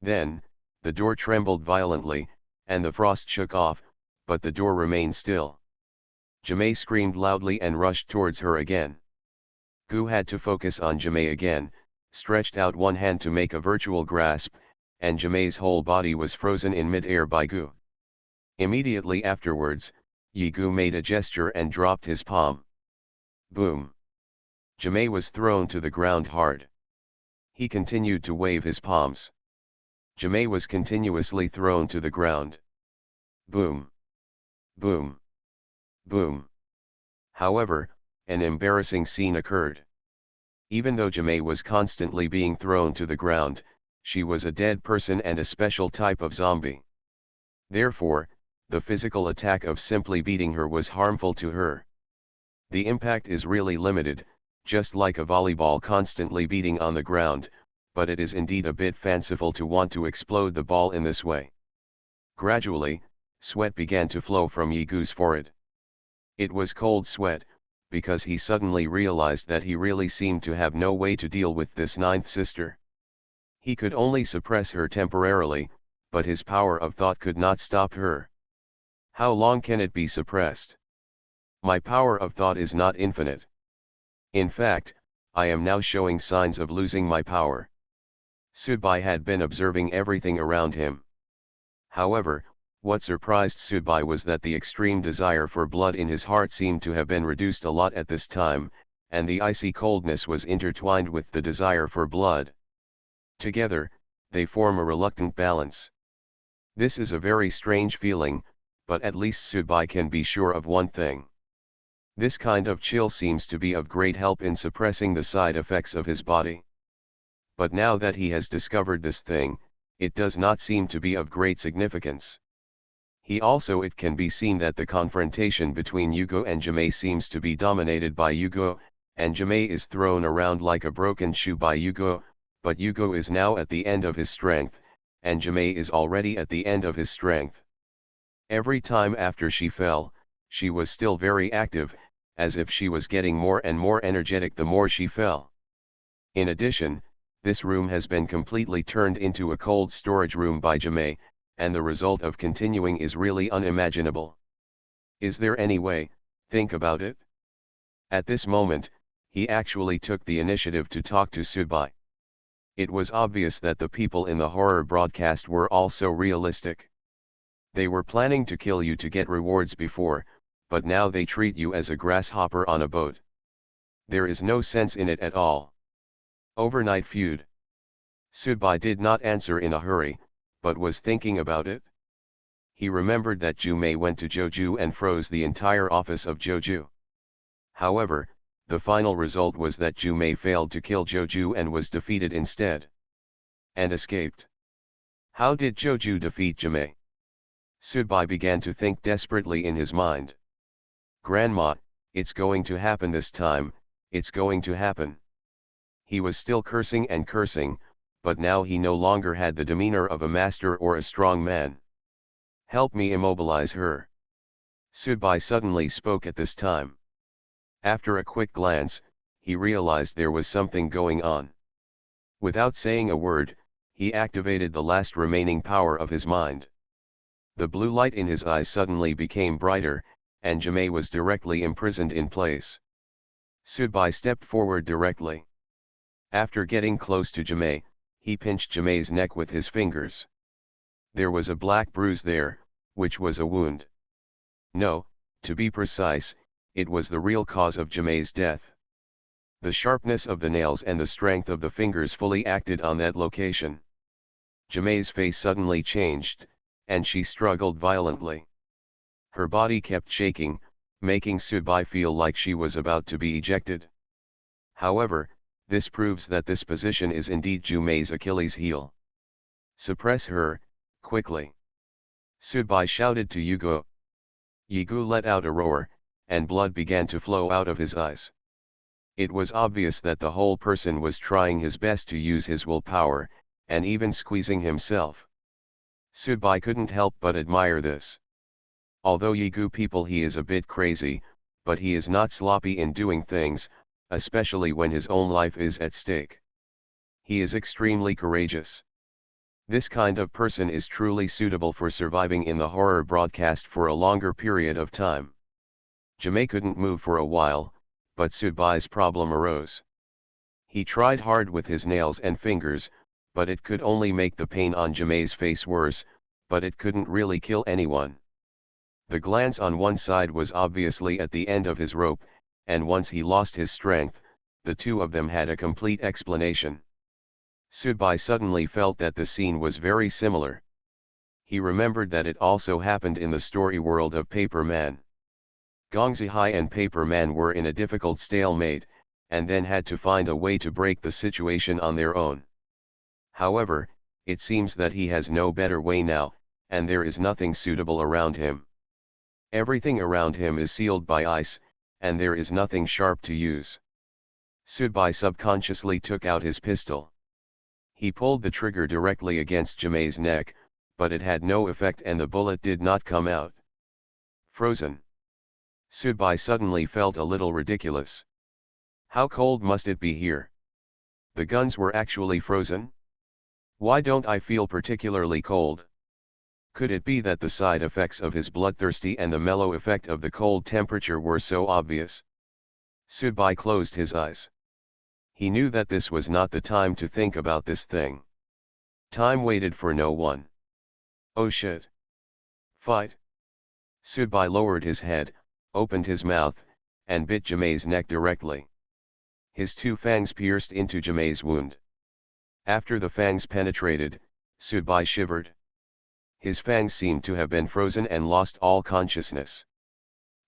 Then, the door trembled violently, and the frost shook off, but the door remained still. Jamae screamed loudly and rushed towards her again. Gu had to focus on Jamae again, stretched out one hand to make a virtual grasp, and Jamae's whole body was frozen in mid-air by Gu. Immediately afterwards, Yigu made a gesture and dropped his palm. Boom! Jamae was thrown to the ground hard. He continued to wave his palms. Jamae was continuously thrown to the ground. Boom! Boom! Boom! However, an embarrassing scene occurred. Even though Jamae was constantly being thrown to the ground, she was a dead person and a special type of zombie. Therefore, the physical attack of simply beating her was harmful to her. The impact is really limited, just like a volleyball constantly beating on the ground, but it is indeed a bit fanciful to want to explode the ball in this way. Gradually, sweat began to flow from Yigu's forehead. It was cold sweat, because he suddenly realized that he really seemed to have no way to deal with this ninth sister. He could only suppress her temporarily, but his power of thought could not stop her. How long can it be suppressed? My power of thought is not infinite. In fact, I am now showing signs of losing my power. Subai had been observing everything around him. However, what surprised Subai was that the extreme desire for blood in his heart seemed to have been reduced a lot at this time, and the icy coldness was intertwined with the desire for blood. Together, they form a reluctant balance. This is a very strange feeling, but at least Subai can be sure of one thing. This kind of chill seems to be of great help in suppressing the side effects of his body. But now that he has discovered this thing, it does not seem to be of great significance. It can be seen that the confrontation between Yugo and Jamae seems to be dominated by Yugo, and Jamae is thrown around like a broken shoe by Yugo, but Yugo is now at the end of his strength, and Jamae is already at the end of his strength. Every time after she fell, she was still very active, as if she was getting more and more energetic the more she fell. In addition, this room has been completely turned into a cold storage room by Jamae, and the result of continuing is really unimaginable. Is there any way? Think about it. At this moment, he actually took the initiative to talk to Subai. It was obvious that the people in the horror broadcast were also realistic. They were planning to kill you to get rewards before, but now they treat you as a grasshopper on a boat. There is no sense in it at all. Overnight feud. Subai did not answer in a hurry, but was thinking about it. He remembered that Ju-mei went to Joju and froze the entire office of Joju. However, the final result was that Ju-mei failed to kill Joju and was defeated instead. And escaped. How did Joju defeat Ju-mei? Subai began to think desperately in his mind. Grandma, it's going to happen this time, it's going to happen. He was still cursing and cursing, but now he no longer had the demeanor of a master or a strong man. Help me immobilize her. Subai suddenly spoke at this time. After a quick glance, he realized there was something going on. Without saying a word, he activated the last remaining power of his mind. The blue light in his eyes suddenly became brighter, and Jamae was directly imprisoned in place. Subai stepped forward directly. After getting close to Jamae, he pinched Jamae's neck with his fingers. There was a black bruise there, which was a wound. No, to be precise, it was the real cause of Jamae's death. The sharpness of the nails and the strength of the fingers fully acted on that location. Jamae's face suddenly changed, and she struggled violently. Her body kept shaking, making Subai feel like she was about to be ejected. However, this proves that this position is indeed Jumei's Achilles heel. Suppress her, quickly. Subai shouted to Yugo. Yigu let out a roar, and blood began to flow out of his eyes. It was obvious that the whole person was trying his best to use his willpower, and even squeezing himself. Subai couldn't help but admire this. Although Yigu people he is a bit crazy, but he is not sloppy in doing things, especially when his own life is at stake. He is extremely courageous. This kind of person is truly suitable for surviving in the horror broadcast for a longer period of time. Jumei couldn't move for a while, but Subai's problem arose. He tried hard with his nails and fingers, but it could only make the pain on Jumei's face worse, but it couldn't really kill anyone. The glands on one side was obviously at the end of his rope, and once he lost his strength, the two of them had a complete explanation. Subai suddenly felt that the scene was very similar. He remembered that it also happened in the story world of Paper Man. Gong Zihai and Paper Man were in a difficult stalemate, and then had to find a way to break the situation on their own. However, it seems that he has no better way now, and there is nothing suitable around him. Everything around him is sealed by ice, and there is nothing sharp to use. Subai subconsciously took out his pistol. He pulled the trigger directly against Jumei's neck, but it had no effect and the bullet did not come out. Frozen. Subai suddenly felt a little ridiculous. How cold must it be here? The guns were actually frozen? Why don't I feel particularly cold? Could it be that the side effects of his bloodthirsty and the mellow effect of the cold temperature were so obvious? Subai closed his eyes. He knew that this was not the time to think about this thing. Time waited for no one. Oh shit. Fight. Subai lowered his head, opened his mouth, and bit Jumei's neck directly. His two fangs pierced into Jumei's wound. After the fangs penetrated, Subai shivered. His fangs seemed to have been frozen and lost all consciousness.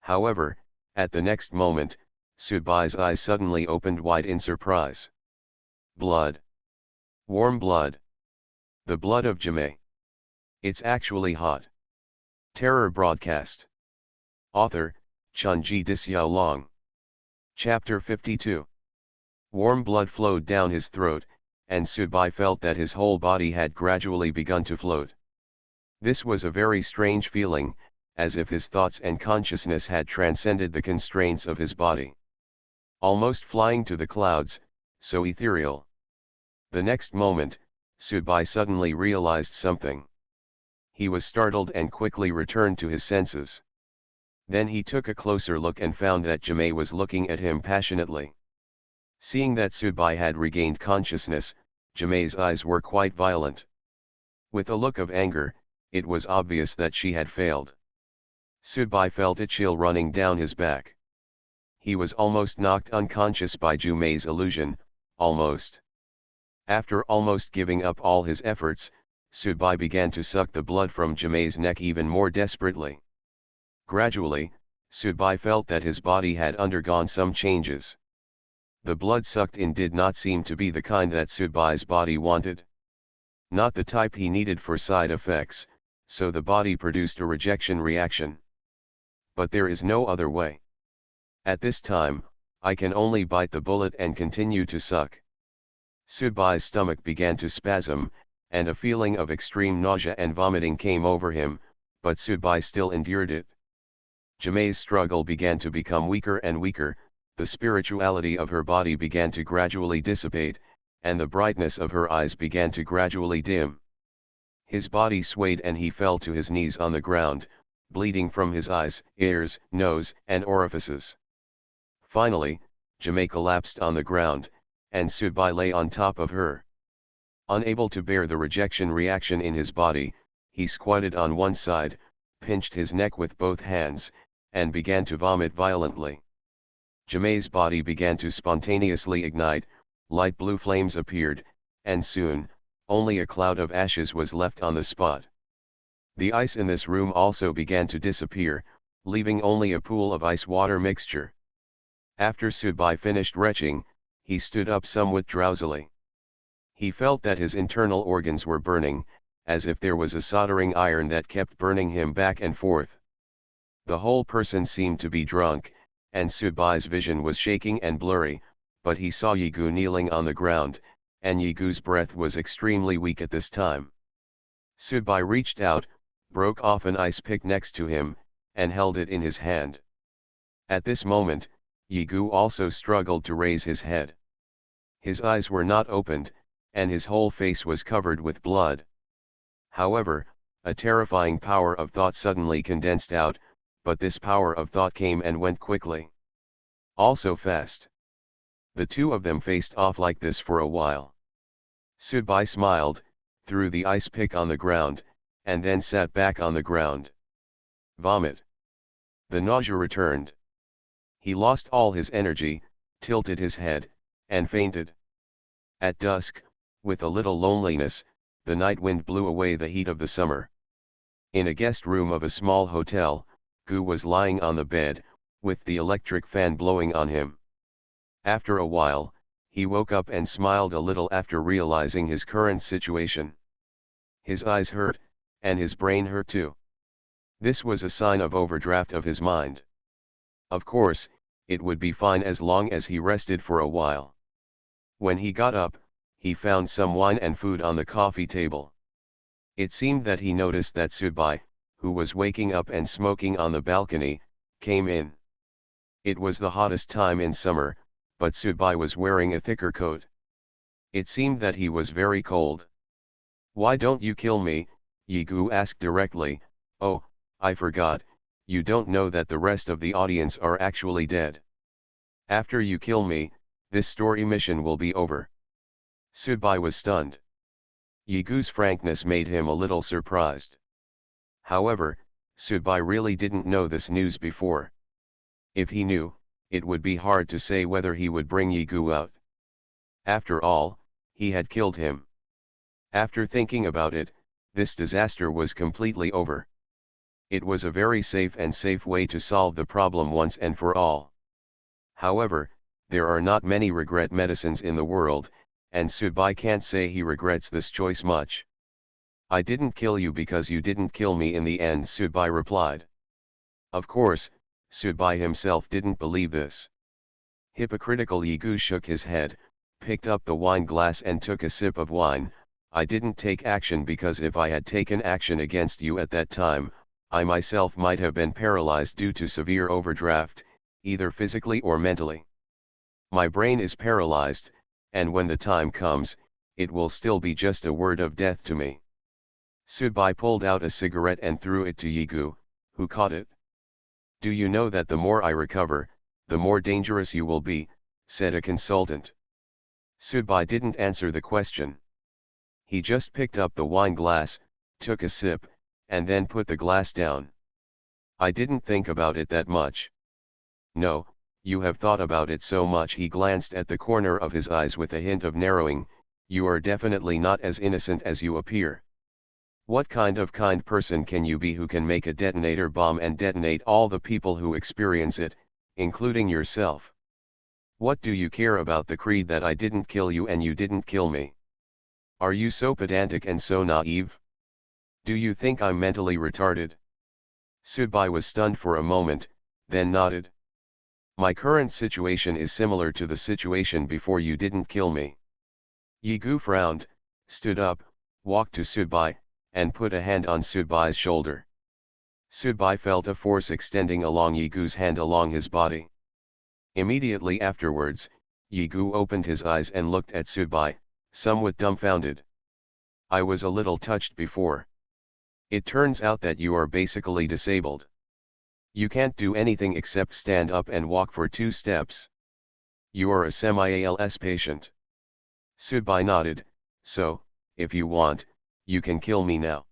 However, at the next moment, Subai's eyes suddenly opened wide in surprise. Blood. Warm blood. The blood of Jumei. It's actually hot. Terror broadcast. Author, Chunji Dixiaolong. Chapter 52. Warm blood flowed down his throat, and Subai felt that his whole body had gradually begun to float. This was a very strange feeling, as if his thoughts and consciousness had transcended the constraints of his body. Almost flying to the clouds, so ethereal. The next moment, Subai suddenly realized something. He was startled and quickly returned to his senses. Then he took a closer look and found that Jumei was looking at him passionately. Seeing that Subai had regained consciousness, Jumei's eyes were quite violent. With a look of anger, it was obvious that she had failed. Subai felt a chill running down his back. He was almost knocked unconscious by Jumei's illusion, almost. After almost giving up all his efforts, Subai began to suck the blood from Jumei's neck even more desperately. Gradually, Subai felt that his body had undergone some changes. The blood sucked in did not seem to be the kind that Subai's body wanted. Not the type he needed for side effects, so the body produced a rejection reaction. But there is no other way. At this time, I can only bite the bullet and continue to suck. Subai's stomach began to spasm, and a feeling of extreme nausea and vomiting came over him, but Subai still endured it. Jumei's struggle began to become weaker and weaker, the spirituality of her body began to gradually dissipate, and the brightness of her eyes began to gradually dim. His body swayed and he fell to his knees on the ground, bleeding from his eyes, ears, nose, and orifices. Finally, Jumei collapsed on the ground, and Subai lay on top of her. Unable to bear the rejection reaction in his body, he squatted on one side, pinched his neck with both hands, and began to vomit violently. Jumei's body began to spontaneously ignite, light blue flames appeared, and soon, only a cloud of ashes was left on the spot. The ice in this room also began to disappear, leaving only a pool of ice-water mixture. After Subai finished retching, he stood up somewhat drowsily. He felt that his internal organs were burning, as if there was a soldering iron that kept burning him back and forth. The whole person seemed to be drunk, and Subai's vision was shaking and blurry, but he saw Yigu kneeling on the ground, and Yigu's breath was extremely weak at this time. Subai reached out, broke off an ice pick next to him, and held it in his hand. At this moment, Yigu also struggled to raise his head. His eyes were not opened, and his whole face was covered with blood. However, a terrifying power of thought suddenly condensed out, but this power of thought came and went quickly. Also fast. The two of them faced off like this for a while. Subai smiled, threw the ice pick on the ground, and then sat back on the ground. Vomit. The nausea returned. He lost all his energy, tilted his head, and fainted. At dusk, with a little loneliness, the night wind blew away the heat of the summer. In a guest room of a small hotel, Gu was lying on the bed, with the electric fan blowing on him. After a while, he woke up and smiled a little after realizing his current situation. His eyes hurt, and his brain hurt too. This was a sign of overdraft of his mind. Of course, it would be fine as long as he rested for a while. When he got up, he found some wine and food on the coffee table. It seemed that he noticed that Subai, who was waking up and smoking on the balcony, came in. It was the hottest time in summer, but Subai was wearing a thicker coat. It seemed that he was very cold. "Why don't you kill me?" Yigu asked directly. "Oh, I forgot, you don't know that the rest of the audience are actually dead. After you kill me, this story mission will be over." Subai was stunned. Yigu's frankness made him a little surprised. However, Subai really didn't know this news before. If he knew, it would be hard to say whether he would bring Yigu out. After all, he had killed him. After thinking about it, this disaster was completely over. It was a very safe way to solve the problem once and for all. However, there are not many regret medicines in the world, and Subai can't say he regrets this choice much. "I didn't kill you because you didn't kill me in the end," Subai replied. Of course, Subai himself didn't believe this. Hypocritical Yigu shook his head, picked up the wine glass and took a sip of wine. "I didn't take action because if I had taken action against you at that time, I myself might have been paralyzed due to severe overdraft, either physically or mentally. My brain is paralyzed, and when the time comes, it will still be just a word of death to me." Subai pulled out a cigarette and threw it to Yigu, who caught it. "Do you know that the more I recover, the more dangerous you will be," said a consultant. Subai didn't answer the question. He just picked up the wine glass, took a sip, and then put the glass down. "I didn't think about it that much." "No, you have thought about it so much." He glanced at the corner of his eyes with a hint of narrowing. "You are definitely not as innocent as you appear. What kind person can you be who can make a detonator bomb and detonate all the people who experience it, including yourself? What do you care about the creed that I didn't kill you and you didn't kill me? Are you so pedantic and so naive? Do you think I'm mentally retarded?" Subai was stunned for a moment, then nodded. "My current situation is similar to the situation before you didn't kill me." Yigu frowned, stood up, walked to Subai, and put a hand on Subai's shoulder. Subai felt a force extending along Yigu's hand along his body. Immediately afterwards, Yigu opened his eyes and looked at Subai, somewhat dumbfounded. "I was a little touched before. It turns out that you are basically disabled. You can't do anything except stand up and walk for 2 steps. You are a semi-ALS patient." Subai nodded. "So, if you want, you can kill me now."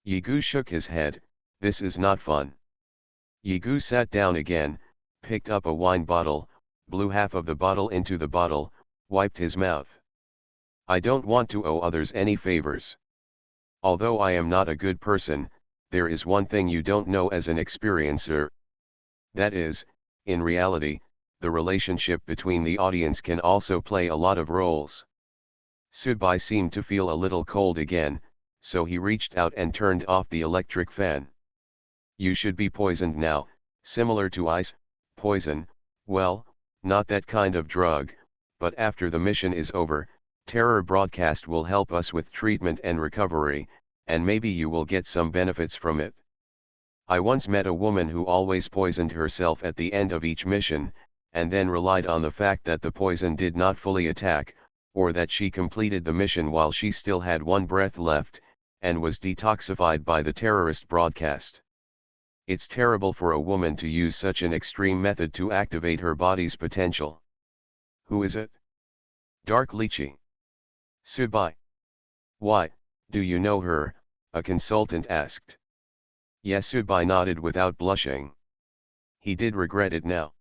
Yigu shook his head. "This is not fun." Yigu sat down again, picked up a wine bottle, blew half of the bottle into the bottle, wiped his mouth. "I don't want to owe others any favors. Although I am not a good person, there is one thing you don't know as an experiencer. That is, in reality, the relationship between the audience can also play a lot of roles. Subai seemed to feel a little cold again, so he reached out and turned off the electric fan. You should be poisoned now, similar to ice, poison, well, not that kind of drug, but after the mission is over, Terror Broadcast will help us with treatment and recovery, and maybe you will get some benefits from it. I once met a woman who always poisoned herself at the end of each mission, and then relied on the fact that the poison did not fully attack, or that she completed the mission while she still had one breath left, and was detoxified by the terrorist broadcast. It's terrible for a woman to use such an extreme method to activate her body's potential. Who is it? Dark Lychee. Subai. Why, do you know her? A consultant asked. Yes, Subai nodded without blushing. He did regret it now.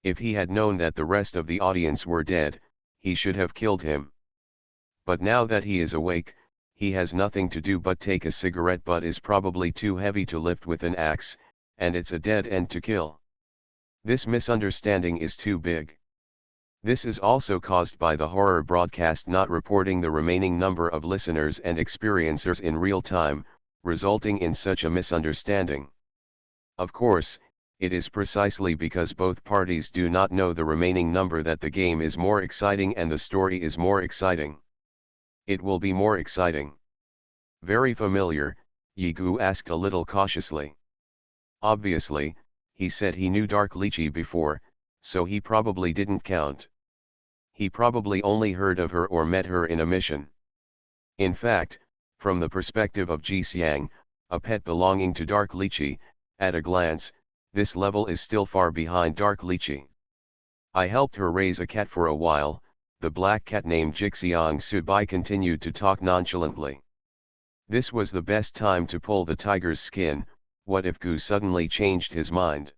If he had known that the rest of the audience were dead, he should have killed him. But now that he is awake, he has nothing to do but take a cigarette, but is probably too heavy to lift with an axe, and it's a dead end to kill. This misunderstanding is too big. This is also caused by the horror broadcast not reporting the remaining number of listeners and experiencers in real time, resulting in such a misunderstanding. Of course, it is precisely because both parties do not know the remaining number that the game is more exciting and the story is more exciting. It will be more exciting. Very familiar, Yigu asked a little cautiously. Obviously, he said he knew Dark Lychee before, so he probably didn't count. He probably only heard of her or met her in a mission. In fact, from the perspective of Ji Xiang, a pet belonging to Dark Lychee, at a glance, this level is still far behind Dark Lychee. I helped her raise a cat for a while, the black cat named Jixiang. Subai continued to talk nonchalantly. This was the best time to pull the tiger's skin. What if Gu suddenly changed his mind?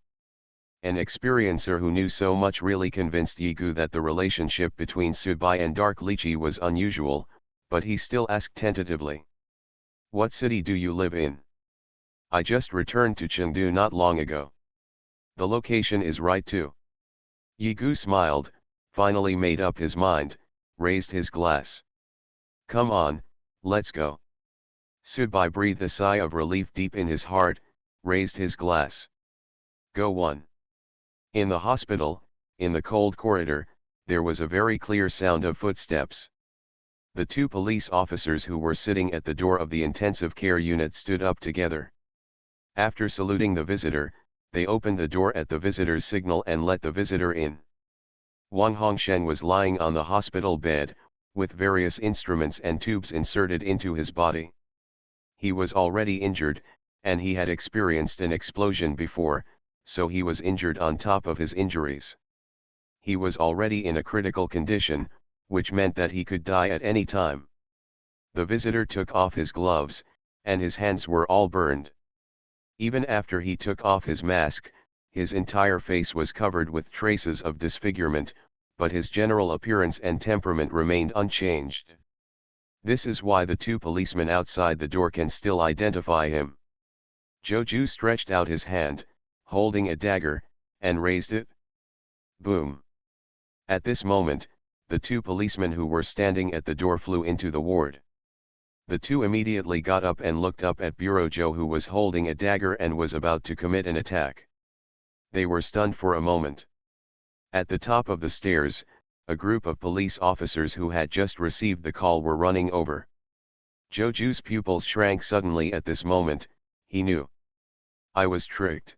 An experiencer who knew so much really convinced Yigu that the relationship between Subai and Dark Lychee was unusual, but he still asked tentatively. What city do you live in? I just returned to Chengdu not long ago. The location is right too. Yigu smiled, finally made up his mind, raised his glass. Come on, let's go. Subai breathed a sigh of relief deep in his heart, raised his glass. Go one. In the hospital, in the cold corridor, there was a very clear sound of footsteps. The two police officers who were sitting at the door of the intensive care unit stood up together. After saluting the visitor, they opened the door at the visitor's signal and let the visitor in. Wang Hongsheng was lying on the hospital bed, with various instruments and tubes inserted into his body. He was already injured, and he had experienced an explosion before, so he was injured on top of his injuries. He was already in a critical condition, which meant that he could die at any time. The visitor took off his gloves, and his hands were all burned. Even after he took off his mask, his entire face was covered with traces of disfigurement, but his general appearance and temperament remained unchanged. This is why the two policemen outside the door can still identify him. Joju stretched out his hand, holding a dagger, and raised it. Boom. At this moment, the two policemen who were standing at the door flew into the ward. The two immediately got up and looked up at Bureau Joe, who was holding a dagger and was about to commit an attack. They were stunned for a moment. At the top of the stairs, a group of police officers who had just received the call were running over. Joju's pupils shrank suddenly at this moment. He knew. I was tricked.